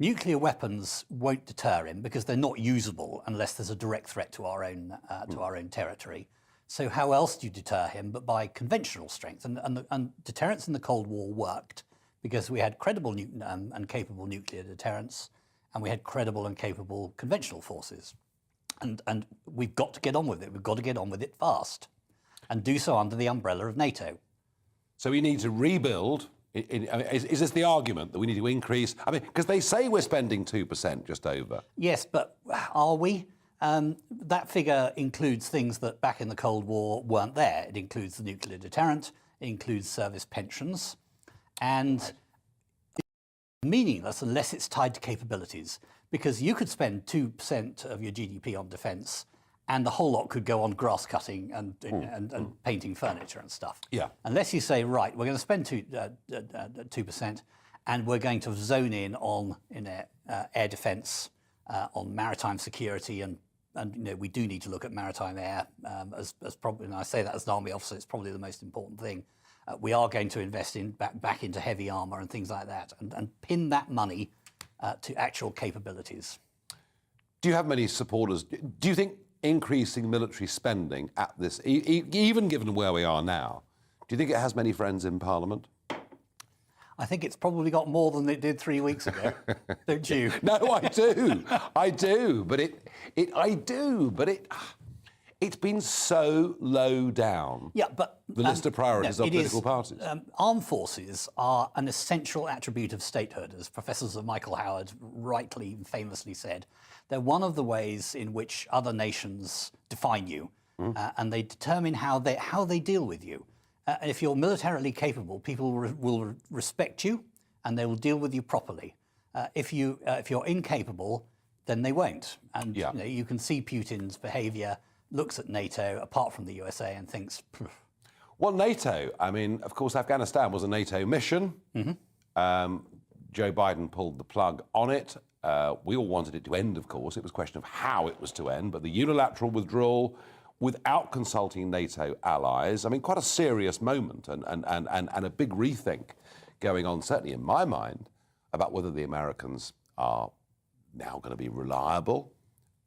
[SPEAKER 25] Nuclear weapons won't deter him because they're not usable unless there's a direct threat to our own territory. So how else do you deter him but by conventional strength? And deterrence in the Cold War worked because we had credible and capable nuclear deterrence, and we had credible and capable conventional forces. And we've got to get on with it. We've got to get on with it fast and do so under the umbrella of NATO.
[SPEAKER 15] So we need to rebuild. Is this the argument that we need to increase? I mean, because they say we're spending 2% just over.
[SPEAKER 25] Yes, but are we? That figure includes things that back in the Cold War weren't there. It includes the nuclear deterrent, it includes service pensions, and it's meaningless unless it's tied to capabilities, because you could spend 2% of your GDP on defence and the whole lot could go on grass cutting and painting furniture and stuff.
[SPEAKER 15] Yeah.
[SPEAKER 25] Unless you say, right, we're going to spend 2%, and we're going to zone in on air defence, on maritime security, and we do need to look at maritime air as probably, and I say that as an army officer, it's probably the most important thing. We are going to invest back into heavy armour and things like that, and pin that money to actual capabilities.
[SPEAKER 15] Do you have many supporters? Do you think increasing military spending at this, even given where we are now, do you think it has many friends in Parliament?
[SPEAKER 25] I think it's probably got more than it did 3 weeks ago, don't you?
[SPEAKER 15] No, I do. I do. But it's been so low down.
[SPEAKER 25] Yeah, but
[SPEAKER 15] the list of priorities of political parties.
[SPEAKER 25] Armed forces are an essential attribute of statehood, as Professor Michael Howard rightly and famously said. They're one of the ways in which other nations define you, and they determine how they deal with you. And if you're militarily capable, people will respect you, and they will deal with you properly. If you're incapable, then they won't. And you can see Putin's behaviour, looks at NATO, apart from the USA, and thinks. Pff.
[SPEAKER 15] Well, NATO. I mean, of course, Afghanistan was a NATO mission. Joe Biden pulled the plug on it. We all wanted it to end, of course. It was a question of how it was to end, but the unilateral withdrawal without consulting NATO allies, I mean, quite a serious moment and a big rethink going on, certainly in my mind, about whether the Americans are now going to be reliable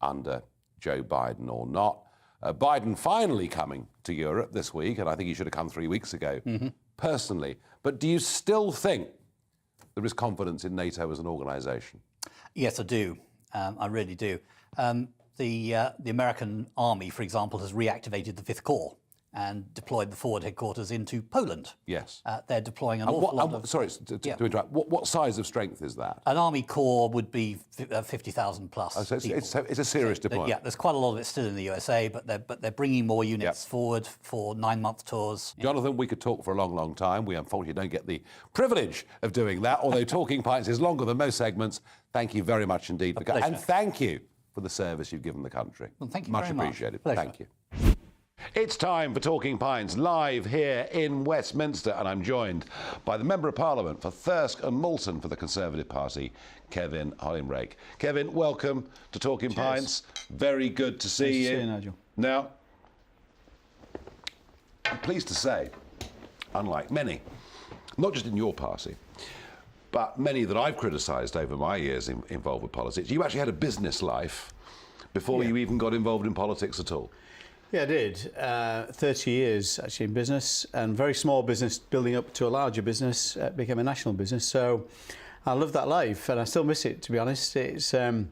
[SPEAKER 15] under Joe Biden or not. Biden finally coming to Europe this week, and I think he should have come 3 weeks ago, personally. But do you still think there is confidence in NATO as an organisation?
[SPEAKER 25] Yes, I do. I really do. The American Army, for example, has reactivated the Fifth Corps and deployed the forward headquarters into Poland.
[SPEAKER 15] Yes.
[SPEAKER 25] They're deploying an awful lot of...
[SPEAKER 15] Sorry to interrupt. What size of strength is that?
[SPEAKER 25] An Army Corps would be 50,000 plus.
[SPEAKER 15] Oh, so it's a serious deployment.
[SPEAKER 25] Yeah, there's quite a lot of it still in the USA, but they're bringing more units forward for 9-month tours.
[SPEAKER 15] Jonathan, we could talk for a long, long time. We unfortunately don't get the privilege of doing that, although Talking Pints is longer than most segments. Thank you very much indeed. And thank you for the service you've given the country.
[SPEAKER 25] Well, thank you
[SPEAKER 15] much
[SPEAKER 25] very much.
[SPEAKER 15] Appreciated.
[SPEAKER 25] Pleasure.
[SPEAKER 15] Thank you. It's time for Talking Pints, live here in Westminster, and I'm joined by the Member of Parliament for Thirsk and Moulton for the Conservative Party, Kevin Hollinrake. Kevin, welcome to Talking Pints. Very good to see you.
[SPEAKER 1] Nice to see you, Nigel.
[SPEAKER 15] Now, I'm pleased to say, unlike many, not just in your party, but many that I've criticised over my years involved with politics, you actually had a business life before you even got involved in politics at all.
[SPEAKER 1] Yeah, I did. 30 years actually in business, and very small business building up to a larger business, became a national business. So I love that life, and I still miss it, to be honest. It's, I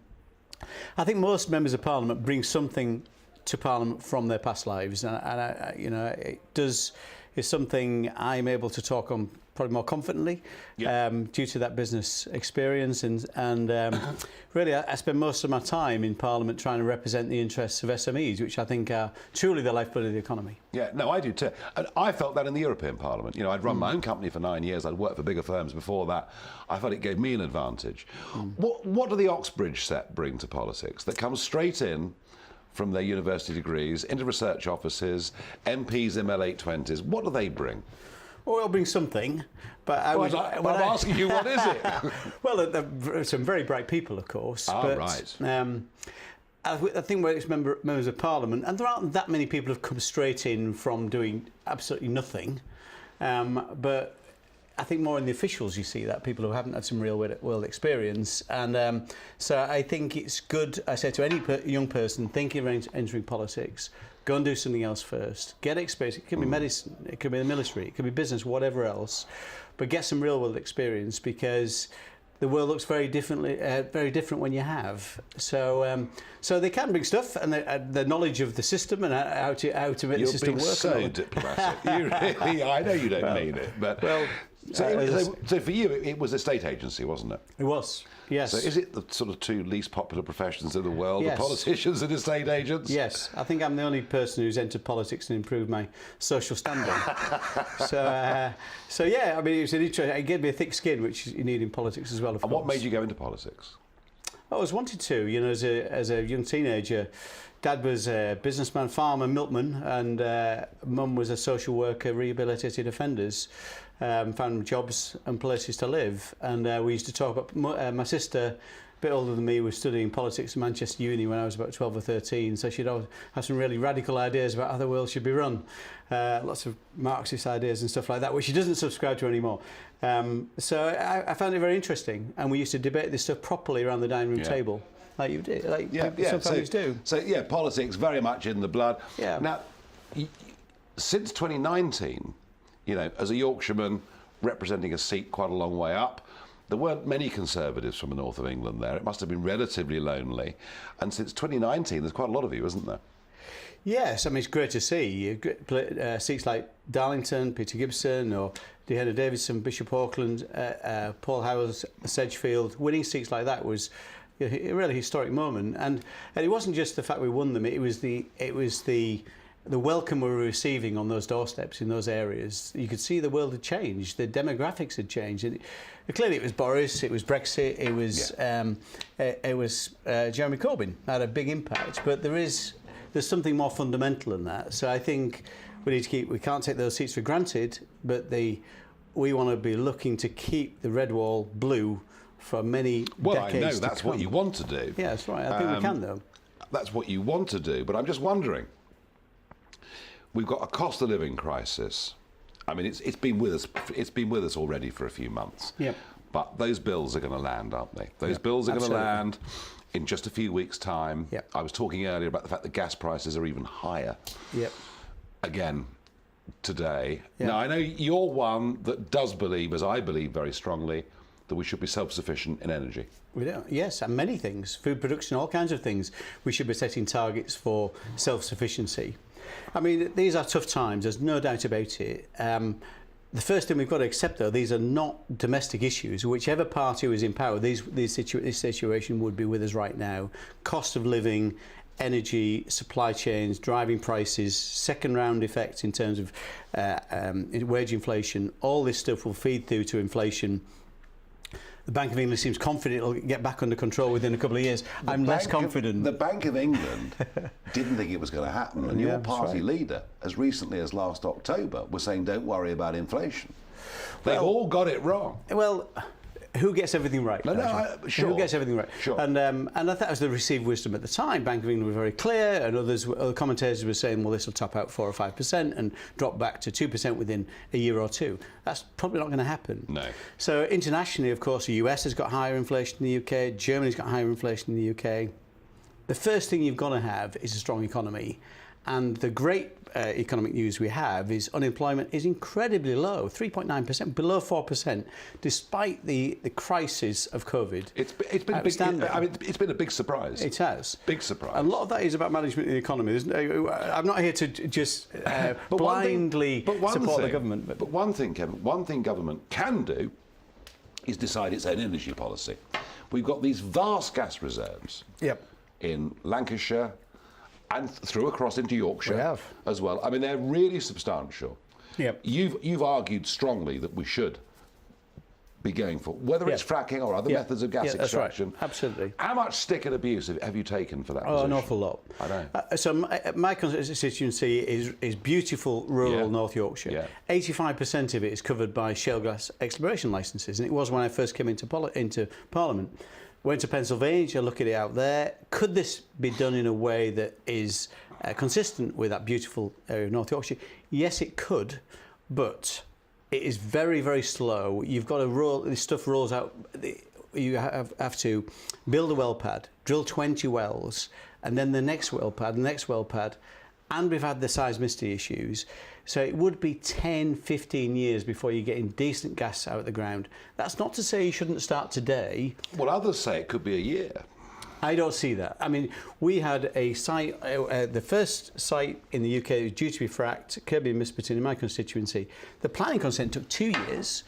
[SPEAKER 1] think most members of Parliament bring something to Parliament from their past lives, and it's something I'm able to talk on probably more confidently due to that business experience, and really I spend most of my time in Parliament trying to represent the interests of SMEs, which I think are truly the lifeblood of the economy.
[SPEAKER 15] Yeah, no, I do too. And I felt that in the European Parliament. You know, I'd run my own company for 9 years. I'd worked for bigger firms before that. I felt it gave me an advantage. What do the Oxbridge set bring to politics that comes straight in from their university degrees into research offices, MPs in their late 20s? What do they bring?
[SPEAKER 1] Well, it'll bring something, but
[SPEAKER 15] I'm asking you, what is it?
[SPEAKER 1] Well, there are some very bright people, of course.
[SPEAKER 15] Right.
[SPEAKER 1] I think when it's members of Parliament, and there aren't that many people who've come straight in from doing absolutely nothing, but I think more in the officials you see that, people who haven't had some real world experience. And so I think it's good, I say to any young person thinking of entering politics, go and do something else first. Get experience. It could be medicine, it could be the military, it could be business, whatever else. But get some real world experience, because the world looks very different when you have. So they can bring stuff, and the knowledge of the system and how to make the system work.
[SPEAKER 15] You're being so diplomatic. You really, I know you don't mean it, but so for you, it was a state agency, wasn't it?
[SPEAKER 1] It was. Yes.
[SPEAKER 15] So is it the sort of two least popular professions in the world,
[SPEAKER 1] yes.
[SPEAKER 15] the politicians and estate agents?
[SPEAKER 1] Yes. I think I'm the only person who's entered politics and improved my social standing. So yeah, I mean, it was an interesting. It gave me a thick skin, which you need in politics as well, of course.
[SPEAKER 15] What made you go into politics?
[SPEAKER 1] I always wanted to, you know, as a young teenager. Dad was a businessman, farmer, milkman, and Mum was a social worker, rehabilitated offenders, found jobs and places to live. And we used to talk about my sister, a bit older than me, was studying politics at Manchester Uni when I was about 12 or 13, so she'd always have some really radical ideas about how the world should be run. Lots of Marxist ideas and stuff like that, which she doesn't subscribe to anymore. So I found it very interesting, and we used to debate this stuff properly around the dining room table. Like you did, like some families do.
[SPEAKER 15] So yeah, politics very much in the blood.
[SPEAKER 1] Yeah.
[SPEAKER 15] Now, since 2019, you know, as a Yorkshireman representing a seat quite a long way up, there weren't many Conservatives from the north of England there. It must have been relatively lonely. And since 2019, there's quite a lot of you, isn't there?
[SPEAKER 1] Yes, I mean, it's great to see. Seats like Darlington, Peter Gibson, or Dehenna Davidson, Bishop Auckland, Paul Howells, Sedgefield. Winning seats like that was a really historic moment, and it wasn't just the fact we won them. It was the welcome we were receiving on those doorsteps in those areas. You could see the world had changed, the demographics had changed. Clearly, it was Boris, it was Brexit, it was Jeremy Corbyn had a big impact. But there's something more fundamental than that. So I think we can't take those seats for granted. But we want to be looking to keep the red wall blue for many decades.
[SPEAKER 15] Well, I know that's what you want to do.
[SPEAKER 1] Yeah, that's right. I think we can, though.
[SPEAKER 15] That's what you want to do, but I'm just wondering. We've got a cost of living crisis. I mean, it's been with us. It's been with us already for a few months.
[SPEAKER 1] Yep.
[SPEAKER 15] But those bills are going to land, aren't they? Those bills are going to land in just a few weeks' time.
[SPEAKER 1] Yep.
[SPEAKER 15] I was talking earlier about the fact that gas prices are even higher.
[SPEAKER 1] Yep.
[SPEAKER 15] Again, today.
[SPEAKER 1] Yep.
[SPEAKER 15] Now, I know you're one that does believe, as I believe very strongly, that we should be self-sufficient in energy.
[SPEAKER 1] We do, yes, and many things. Food production, all kinds of things. We should be setting targets for self-sufficiency. I mean, these are tough times, there's no doubt about it. The first thing we've got to accept, though, these are not domestic issues. Whichever party was in power, this situation would be with us right now. Cost of living, energy, supply chains, driving prices, second-round effects in terms of wage inflation, all this stuff will feed through to inflation. The Bank of England seems confident it'll get back under control within a couple of years. I'm less confident.
[SPEAKER 15] The Bank of England didn't think it was going to happen, and your party leader, as recently as last October, was saying, don't worry about inflation. They've all got it wrong.
[SPEAKER 1] Well, who gets everything right?
[SPEAKER 15] Sure.
[SPEAKER 1] Who gets everything right?
[SPEAKER 15] Sure.
[SPEAKER 1] And I thought that was the received wisdom at the time. Bank of England were very clear, and other commentators were saying, well, this will top out 4 or 5% and drop back to 2% within a year or two. That's probably not going to happen.
[SPEAKER 15] No.
[SPEAKER 1] So internationally, of course, the US has got higher inflation in the UK, Germany's got higher inflation in the UK. The first thing you've got to have is a strong economy. And the great economic news we have is unemployment is incredibly low, 3.9%, below 4%, despite the crisis of COVID.
[SPEAKER 15] It's been big, I mean, it's been a big surprise.
[SPEAKER 1] It has.
[SPEAKER 15] Big surprise.
[SPEAKER 1] A lot of that is about management of the economy. I'm not here to just blindly support the government.
[SPEAKER 15] But one thing, Kevin, one thing government can do is decide its own energy policy. We've got these vast gas reserves in Lancashire, and through across into Yorkshire as well. I mean, they're really substantial.
[SPEAKER 1] Yep.
[SPEAKER 15] You've argued strongly that we should be going for, whether it's fracking or other methods of gas extraction.
[SPEAKER 1] Right. Absolutely.
[SPEAKER 15] How much stick and abuse have you taken for that position?
[SPEAKER 1] An awful lot.
[SPEAKER 15] I know.
[SPEAKER 1] So my constituency is beautiful rural North Yorkshire. 85% of it is covered by shale gas exploration licences, and it was when I first came into Parliament. Went to Pennsylvania, look at it out there. Could this be done in a way that is consistent with that beautiful area of North Yorkshire? Yes, it could, but it is very, very slow. You've got to roll, this stuff rolls out. You have to build a well pad, drill 20 wells, and then the next well pad, the next well pad. And we've had the seismicity issues. So it would be 10, 15 years before you're getting decent gas out of the ground. That's not to say you shouldn't start today.
[SPEAKER 15] Well, others say it could be a year.
[SPEAKER 1] I don't see that. I mean, we had a site, the first site in the UK was due to be fracked, Kirby and Misperton in my constituency. The planning consent took 2 years.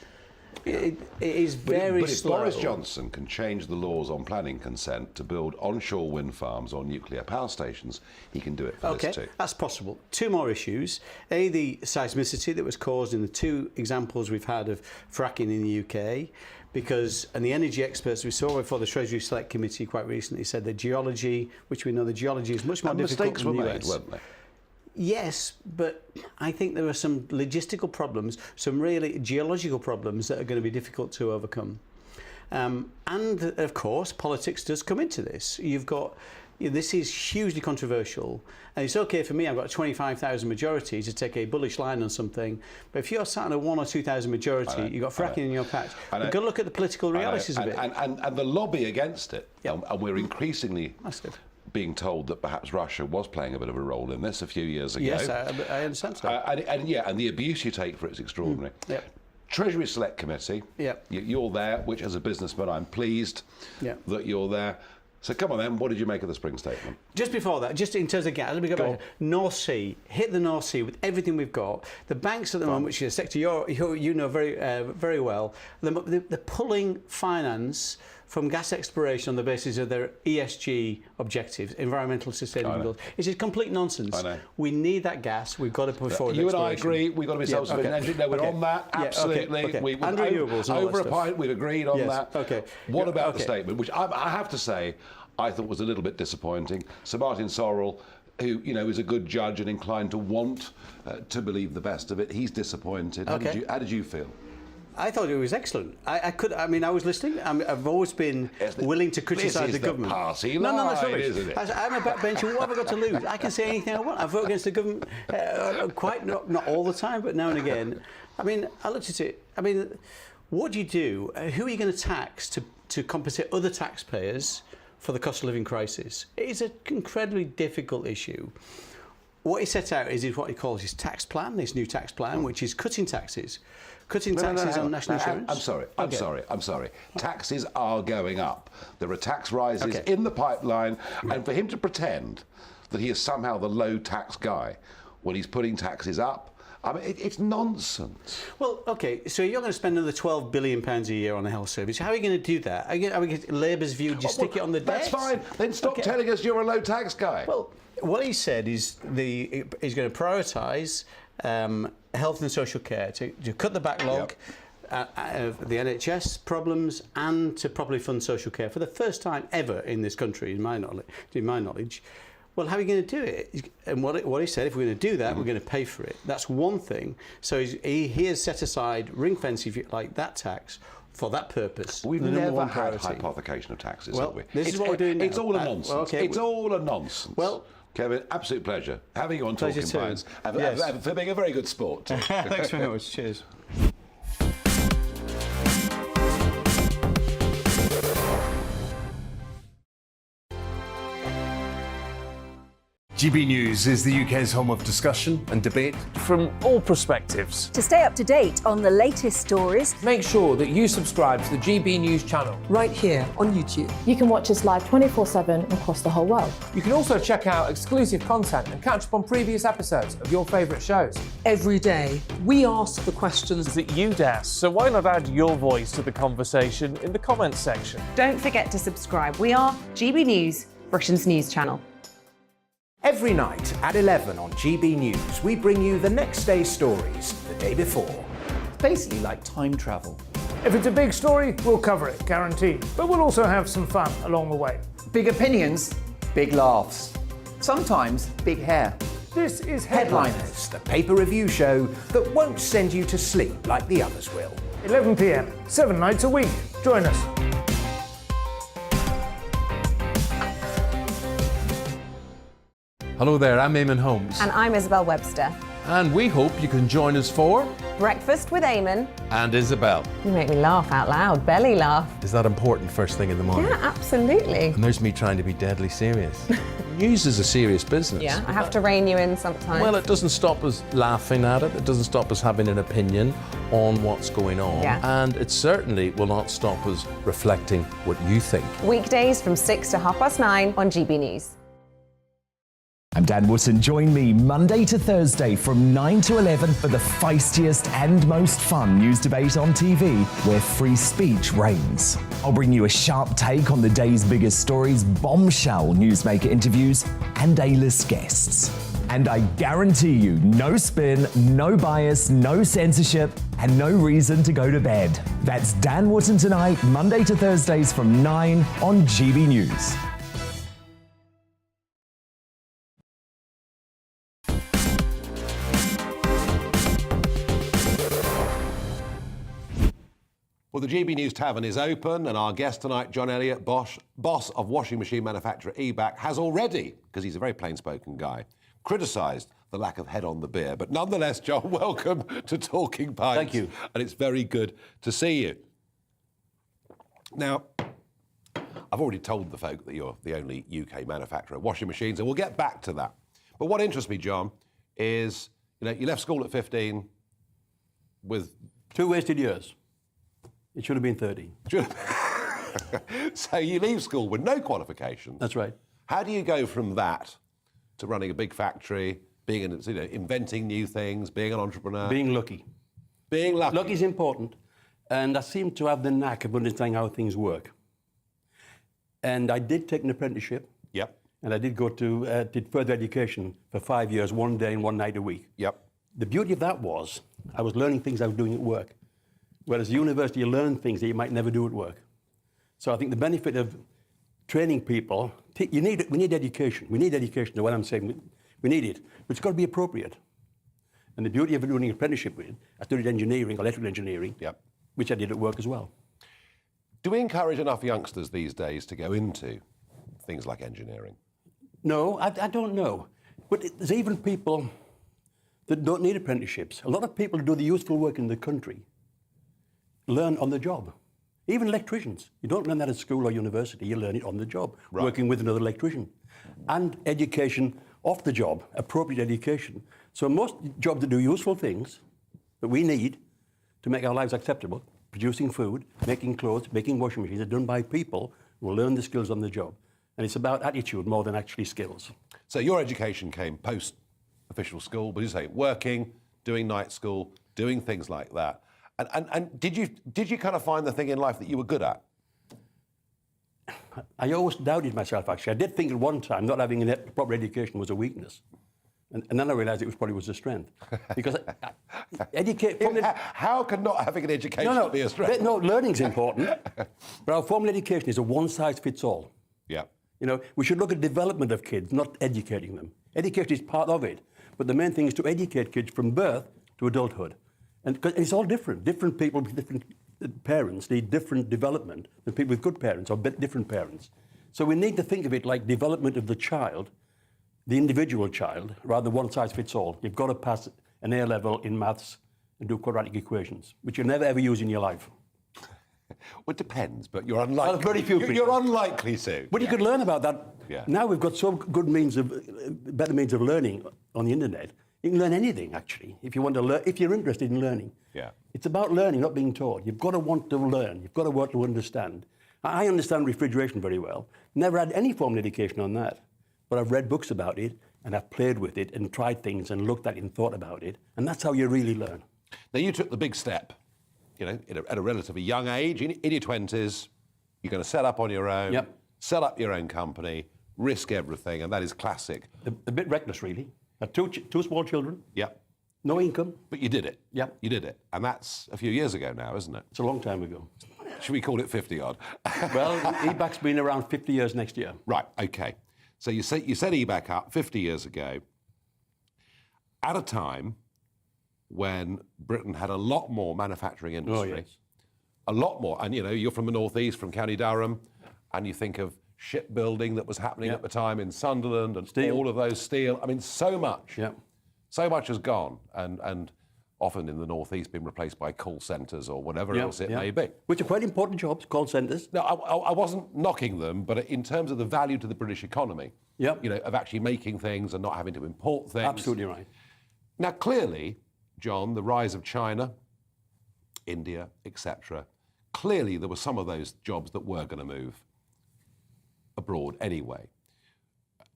[SPEAKER 1] It is very
[SPEAKER 15] but if
[SPEAKER 1] slow.
[SPEAKER 15] Boris Johnson can change the laws on planning consent to build onshore wind farms or nuclear power stations, he can do it for this too.
[SPEAKER 1] That's possible. Two more issues. The seismicity that was caused in the two examples we've had of fracking in the UK, and the energy experts we saw before the Treasury Select Committee quite recently said the geology, which we know the geology is much more difficult
[SPEAKER 15] mistakes
[SPEAKER 1] than
[SPEAKER 15] were
[SPEAKER 1] the
[SPEAKER 15] made,
[SPEAKER 1] US.
[SPEAKER 15] weren't they?
[SPEAKER 1] Yes, but I think there are some logistical problems, some really geological problems that are going to be difficult to overcome. And of course, politics does come into this. This is hugely controversial, and it's okay for me. I've got a 25,000 majority to take a bullish line on something, but if you're sat on a 1,000 or 2,000 majority, you've got fracking in your patch. You've got to look at the political realities of it.
[SPEAKER 15] And the lobby against it, and we're increasingly being told that perhaps Russia was playing a bit of a role in this a few years ago.
[SPEAKER 1] Yes, I understand that.
[SPEAKER 15] And the abuse you take for it is extraordinary.
[SPEAKER 1] Yep.
[SPEAKER 15] Treasury Select Committee, you're there, which as a businessman I'm pleased that you're there. So come on then, what did you make of the spring statement?
[SPEAKER 1] Just before that, just in terms of gas, let me go back. North Sea, hit the North Sea with everything we've got. The banks at the moment, which is a sector you know very well, they're pulling finance from gas exploration on the basis of their ESG objectives, environmental sustainability goals. It is complete nonsense.
[SPEAKER 15] I know.
[SPEAKER 1] We need that gas. We've got to put forward.
[SPEAKER 15] You and I agree. We've got to be self-sufficient. No, we're on that. Absolutely.
[SPEAKER 1] And renewables.
[SPEAKER 15] Over a pint, we've agreed on that.
[SPEAKER 1] Okay.
[SPEAKER 15] What about the statement, which I have to say, I thought was a little bit disappointing. Sir Martin Sorrell, who is a good judge and inclined to want to believe the best of it, he's disappointed. How did you feel?
[SPEAKER 1] I thought it was excellent. I was listening. I've always been willing to criticise the government.
[SPEAKER 15] Party
[SPEAKER 1] no,
[SPEAKER 15] line,
[SPEAKER 1] that's rubbish.
[SPEAKER 15] isn't it?
[SPEAKER 1] I'm a backbencher. What have I got to lose? I can say anything I want. I vote against the government not all the time, but now and again. I looked at it. What do you do? Who are you going to tax to compensate other taxpayers for the cost of living crisis? It is an incredibly difficult issue. What he set out is what he calls his tax plan, this new tax plan, which is cutting taxes. Cutting taxes on national insurance.
[SPEAKER 15] I'm sorry. Taxes are going up. There are tax rises in the pipeline, and for him to pretend that he is somehow the low tax guy when he's putting taxes up, it's nonsense.
[SPEAKER 1] Well, so you're going to spend another £12 billion a year on a health service. How are you going to do that? Are we getting Labour's view? Do you stick it on the debt?
[SPEAKER 15] That's fine. Then stop telling us you're a low tax guy.
[SPEAKER 1] Well, what he said is he's going to prioritise health and social care to cut the backlog of the NHS problems and to properly fund social care for the first time ever in this country, in my knowledge. Well, how are you going to do it? And what he said, if we're going to do that, we're going to pay for it. That's one thing. So he has set aside ring fence, if you like, that tax for that purpose.
[SPEAKER 15] We've never had hypothecation of taxes, have we?
[SPEAKER 1] This is what we're doing now.
[SPEAKER 15] It's all a nonsense. It's all a nonsense.
[SPEAKER 1] Well,
[SPEAKER 15] Kevin, absolute pleasure having you on Talking Pints. For being a very good sport.
[SPEAKER 1] Thanks very much. Cheers.
[SPEAKER 11] GB News is the UK's home of discussion and debate
[SPEAKER 10] from all perspectives.
[SPEAKER 4] To stay up to date on the latest stories,
[SPEAKER 3] make sure that you subscribe to the GB News channel
[SPEAKER 5] right here on YouTube.
[SPEAKER 6] You can watch us live 24/7 across the whole world.
[SPEAKER 3] You can also check out exclusive content and catch up on previous episodes of your favourite shows.
[SPEAKER 5] Every day, we ask the questions
[SPEAKER 10] that you'd ask, so why not add your voice to the conversation in the comments section?
[SPEAKER 7] Don't forget to subscribe. We are GB News, Britain's news channel.
[SPEAKER 8] Every night at 11 on GB News, we bring you the next day's stories the day before.
[SPEAKER 9] It's basically like time travel.
[SPEAKER 10] If it's a big story, we'll cover it, guaranteed. But we'll also have some fun along the way.
[SPEAKER 9] Big opinions, big laughs. Sometimes big hair.
[SPEAKER 10] This is
[SPEAKER 8] Headliners, the paper review show that won't send you to sleep like the others will.
[SPEAKER 10] 11 p.m, 7 nights a week. Join us.
[SPEAKER 2] Hello there, I'm Eamon Holmes.
[SPEAKER 18] And I'm Isabel Webster.
[SPEAKER 2] And we hope you can join us for
[SPEAKER 18] Breakfast with Eamon
[SPEAKER 2] and Isabel.
[SPEAKER 18] You make me laugh out loud, belly laugh.
[SPEAKER 2] Is that important first thing in the morning?
[SPEAKER 18] Yeah, absolutely.
[SPEAKER 2] And there's me trying to be deadly serious. News is a serious business.
[SPEAKER 18] Yeah, I have to rein you in sometimes.
[SPEAKER 2] Well, it doesn't stop us laughing at it. It doesn't stop us having an opinion on what's going on.
[SPEAKER 18] Yeah.
[SPEAKER 2] And it certainly will not stop us reflecting what you think.
[SPEAKER 18] Weekdays from 6 to 9:30 on GB News.
[SPEAKER 11] I'm Dan Wootton. Join me Monday to Thursday from 9 to 11 for the feistiest and most fun news debate on TV, where free speech reigns. I'll bring you a sharp take on the day's biggest stories, bombshell newsmaker interviews, and A-list guests. And I guarantee you, no spin, no bias, no censorship, and no reason to go to bed. That's Dan Wootton Tonight, Monday to Thursdays from 9 on GB News.
[SPEAKER 15] Well, the GB News Tavern is open, and our guest tonight, John Elliott, boss of washing machine manufacturer eBac, has already, because he's a very plain-spoken guy, criticised the lack of head on the beer. But nonetheless, John, welcome to Talking Pints.
[SPEAKER 12] Thank you.
[SPEAKER 15] And it's very good to see you. Now, I've already told the folk that you're the only UK manufacturer of washing machines, and we'll get back to that. But what interests me, John, is, you left school at 15 with...
[SPEAKER 12] 2 wasted years. It should have been 30.
[SPEAKER 15] So you leave school with no qualifications.
[SPEAKER 12] That's right.
[SPEAKER 15] How do you go from that to running a big factory, being inventing new things, being an entrepreneur?
[SPEAKER 12] Being lucky.
[SPEAKER 15] Being lucky.
[SPEAKER 12] Lucky is important. And I seem to have the knack of understanding how things work. And I did take an apprenticeship.
[SPEAKER 15] Yep.
[SPEAKER 12] And I did go to, did further education for 5 years, 1 day and 1 night a week.
[SPEAKER 15] Yep.
[SPEAKER 12] The beauty of that was I was learning things I was doing at work. Whereas at university, you learn things that you might never do at work. So I think the benefit of training people, we need education. We need education, is what I'm saying. We need it, but it's got to be appropriate. And the beauty of doing an apprenticeship with, I studied engineering, electrical engineering,
[SPEAKER 15] yep,
[SPEAKER 12] which I did at work as well.
[SPEAKER 15] Do we encourage enough youngsters these days to go into things like engineering?
[SPEAKER 12] No, I don't know. But there's even people that don't need apprenticeships. A lot of people who do the useful work in the country learn on the job. Even electricians. You don't learn that at school or university, you learn it on the job,
[SPEAKER 15] right,
[SPEAKER 12] working with another electrician. And education off the job, appropriate education. So most jobs that do useful things that we need to make our lives acceptable, producing food, making clothes, making washing machines, are done by people who will learn the skills on the job. And it's about attitude more than actually skills.
[SPEAKER 15] So your education came post-official school, but you say working, doing night school, doing things like that. And did you kind of find the thing in life that you were good at?
[SPEAKER 12] I always doubted myself, actually. I did think at one time not having a proper education was a weakness. And then I realised it probably was a strength. Because
[SPEAKER 15] how can not having an education be a strength?
[SPEAKER 12] No, learning's important. But our formal education is a one-size-fits-all.
[SPEAKER 15] Yeah.
[SPEAKER 12] We should look at development of kids, not educating them. Education is part of it. But the main thing is to educate kids from birth to adulthood. And it's all different. Different people with different parents need different development than people with good parents or different parents. So we need to think of it like development of the child, the individual child, rather than one size fits all. You've got to pass an A level in maths and do quadratic equations, which you'll never ever use in your life.
[SPEAKER 15] Well, it depends, but you're unlikely.
[SPEAKER 12] Well, very few people.
[SPEAKER 15] You're unlikely to.
[SPEAKER 12] But you could learn about that.
[SPEAKER 15] Yeah.
[SPEAKER 12] Now we've got so good better means of learning on the internet. You can learn anything, actually, if you want to learn, if you're interested in learning.
[SPEAKER 15] Yeah.
[SPEAKER 12] It's about learning, not being taught. You've got to want to learn. You've got to want to understand. I understand refrigeration very well. Never had any formal education on that. But I've read books about it, and I've played with it, and tried things, and looked at it, and thought about it. And that's how you really learn.
[SPEAKER 15] Now, you took the big step, at a relatively young age, in your 20s. You're going to set up on your own,
[SPEAKER 12] yep,
[SPEAKER 15] set up your own company, risk everything, and that is classic.
[SPEAKER 12] A bit reckless, really. Had two small children.
[SPEAKER 15] Yep.
[SPEAKER 12] No income.
[SPEAKER 15] But you did it.
[SPEAKER 12] Yep.
[SPEAKER 15] You did it. And that's a few years ago now, isn't it?
[SPEAKER 12] It's a long time ago.
[SPEAKER 15] Should we call it 50-odd?
[SPEAKER 12] Well, eBac's been around 50 years next year.
[SPEAKER 15] Right, OK. So you set eBac up 50 years ago at a time when Britain had a lot more manufacturing industry.
[SPEAKER 12] Oh, yes.
[SPEAKER 15] A lot more. And, you're from the northeast, from County Durham, and you think of shipbuilding that was happening at the time in Sunderland and
[SPEAKER 12] steel.
[SPEAKER 15] All of those steel. I mean, so much.
[SPEAKER 12] Yeah.
[SPEAKER 15] So much has gone and often in the northeast been replaced by call centres or whatever else it may be.
[SPEAKER 12] Which are quite important jobs, call centres.
[SPEAKER 15] No, I wasn't knocking them, but in terms of the value to the British economy, of actually making things and not having to import things.
[SPEAKER 12] Absolutely right.
[SPEAKER 15] Now, clearly, John, the rise of China, India, etc., clearly there were some of those jobs that were going to move abroad anyway.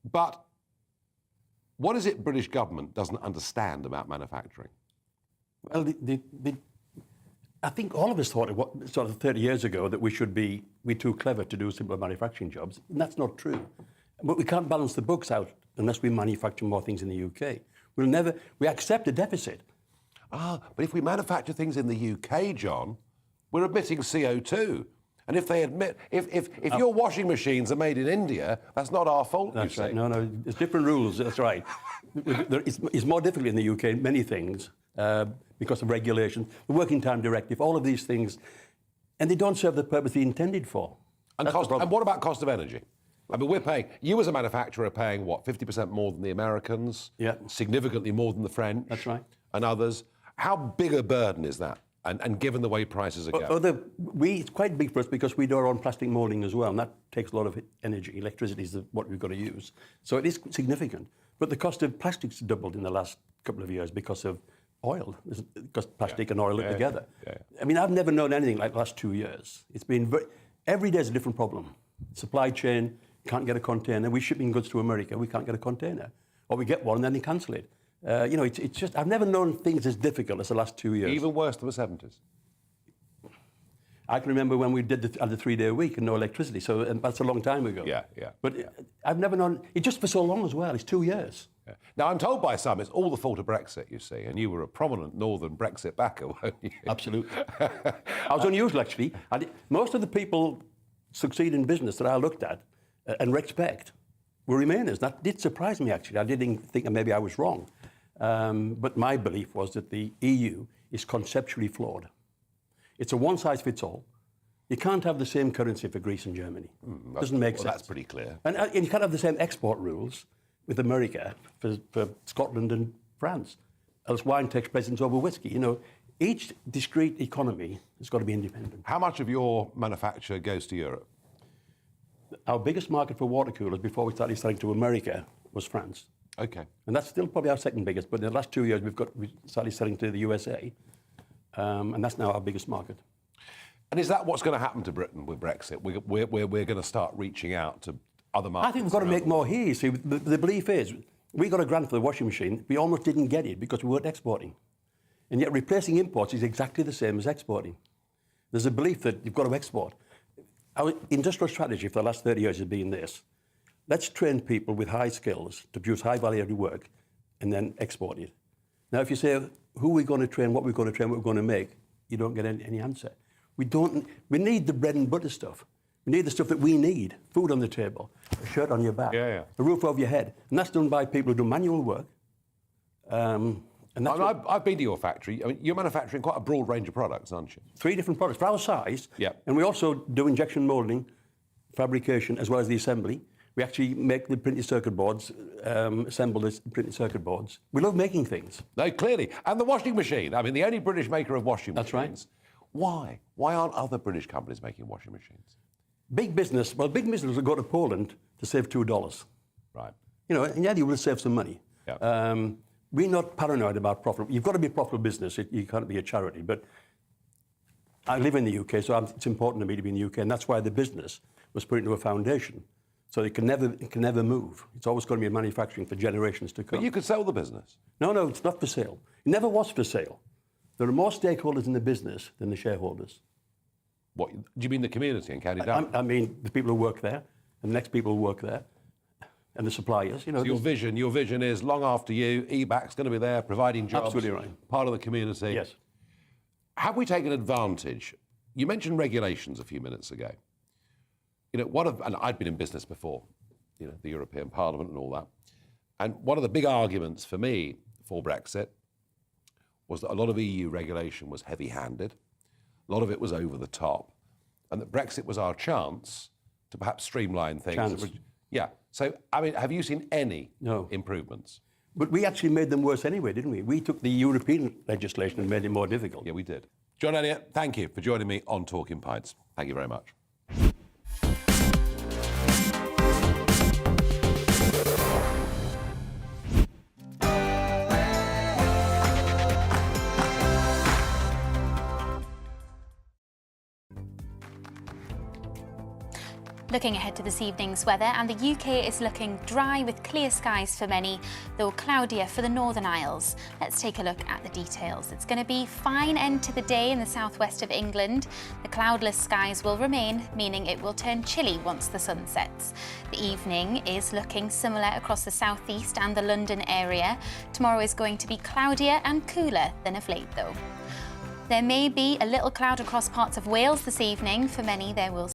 [SPEAKER 15] But What is it British government doesn't understand about manufacturing?
[SPEAKER 12] Well, I think all of us thought sort of 30 years ago that we're too clever to do simple manufacturing jobs, and that's not true. But we can't balance the books out unless we manufacture more things in the UK. We accept a deficit.
[SPEAKER 15] But if we manufacture things in the UK, John, we're emitting CO2. And if they admit, if your washing machines are made in India, that's not our fault,
[SPEAKER 12] That's
[SPEAKER 15] you
[SPEAKER 12] right.
[SPEAKER 15] say.
[SPEAKER 12] No, there's different rules. That's right. It's more difficult in the UK in many things because of regulation, the Working Time Directive, all of these things, and they don't serve the purpose they're intended for.
[SPEAKER 15] And what about cost of energy? I mean, we're paying, you as a manufacturer are paying, what, 50% more than the Americans?
[SPEAKER 12] Yeah.
[SPEAKER 15] Significantly more than the French?
[SPEAKER 12] That's right.
[SPEAKER 15] And others. How big a burden is that? And given the way prices are going?
[SPEAKER 12] It's quite big for us because we do our own plastic moulding as well, and that takes a lot of energy. Electricity is what we've got to use. So it is significant. But the cost of plastics doubled in the last couple of years because of oil, because plastic and oil are together. I mean, I've never known anything like the last 2 years. It's been every day is a different problem. Supply chain, can't get a container. We're shipping goods to America, we can't get a container. Or we get one and then they cancel it. It's just, I've never known things as difficult as the last 2 years.
[SPEAKER 15] Even worse than the 70s?
[SPEAKER 12] I can remember when we had the 3-day week and no electricity, and that's a long time ago.
[SPEAKER 15] Yeah.
[SPEAKER 12] But I've never known, it's just for so long as well, it's 2 years.
[SPEAKER 15] Yeah. Now, I'm told by some it's all the fault of Brexit, you see, and you were a prominent northern Brexit backer, weren't you?
[SPEAKER 12] Absolutely. I was unusual, actually. Most of the people succeed in business that I looked at and respect were Remainers. That did surprise me, actually. I didn't think that maybe I was wrong. But my belief was that the EU is conceptually flawed. It's a one-size-fits-all. You can't have the same currency for Greece and Germany. It doesn't make sense.
[SPEAKER 15] That's pretty clear.
[SPEAKER 12] And you can't have the same export rules with America for Scotland and France. Else wine takes precedence over whiskey. Each discrete economy has got to be independent.
[SPEAKER 15] How much of your manufacture goes to Europe?
[SPEAKER 12] Our biggest market for water coolers before we started selling to America was France.
[SPEAKER 15] Okay.
[SPEAKER 12] And that's still probably our second biggest, but in the last 2 years we started selling to the USA, and that's now our biggest market.
[SPEAKER 15] And is that what's going to happen to Britain with Brexit? We're going to start reaching out to other markets?
[SPEAKER 12] I think we've got to make more here. You see, the belief is, we got a grant for the washing machine, we almost didn't get it because we weren't exporting. And yet replacing imports is exactly the same as exporting. There's a belief that you've got to export. Our industrial strategy for the last 30 years has been this. Let's train people with high skills to produce high value work and then export it. Now, if you say, who are we going to train, what we're going to train, what we're going to make, you don't get any answer. We need the bread and butter stuff. We need the stuff that we need. Food on the table, a shirt on your back, a roof over your head. And that's done by people who do manual work.
[SPEAKER 15] I've been to your factory. I mean, you're manufacturing quite a broad range of products, aren't you?
[SPEAKER 12] 3 different products for our size.
[SPEAKER 15] Yeah.
[SPEAKER 12] And we also do injection moulding, fabrication, as well as the assembly. We actually make the printed circuit boards, assemble the printed circuit boards. We love making things.
[SPEAKER 15] No, clearly. And the washing machine. I mean, the only British maker of washing machines.
[SPEAKER 12] That's right.
[SPEAKER 15] Why? Why aren't other British companies making washing machines?
[SPEAKER 12] Big business will go to Poland to save $2.
[SPEAKER 15] Right.
[SPEAKER 12] And yeah, you will save some money.
[SPEAKER 15] Yeah.
[SPEAKER 12] We're not paranoid about profit. You've got to be a profitable business. You can't be a charity. But I live in the UK, so it's important to me to be in the UK, and that's why the business was put into a foundation. So it can never move. It's always going to be manufacturing for generations to come.
[SPEAKER 15] But you could sell the business.
[SPEAKER 12] No, it's not for sale. It never was for sale. There are more stakeholders in the business than the shareholders.
[SPEAKER 15] What do you mean, the community in County Durham?
[SPEAKER 12] I mean the people who work there, and the next people who work there, and the suppliers.
[SPEAKER 15] So your vision is long after you, EBAC's going to be there providing jobs.
[SPEAKER 12] Absolutely right.
[SPEAKER 15] Part of the community.
[SPEAKER 12] Yes.
[SPEAKER 15] Have we taken advantage? You mentioned regulations a few minutes ago. And I'd been in business before, the European Parliament and all that. And one of the big arguments for me for Brexit was that a lot of EU regulation was heavy-handed, a lot of it was over the top, and that Brexit was our chance to perhaps streamline things. Yeah. So, I mean, have you seen any improvements?
[SPEAKER 12] But we actually made them worse anyway, didn't we? We took the European legislation and made it more difficult.
[SPEAKER 15] Yeah, we did. John Elliott, thank you for joining me on Talking Pints. Thank you very much.
[SPEAKER 13] Looking ahead to this evening's weather, and the UK is looking dry with clear skies for many, though cloudier for the Northern Isles. Let's take a look at the details. It's going to be fine end to the day in the southwest of England. The cloudless skies will remain, meaning it will turn chilly once the sun sets. The evening is looking similar across the southeast and the London area. Tomorrow is going to be cloudier and cooler than of late, though. There may be a little cloud across parts of Wales this evening. For many, there will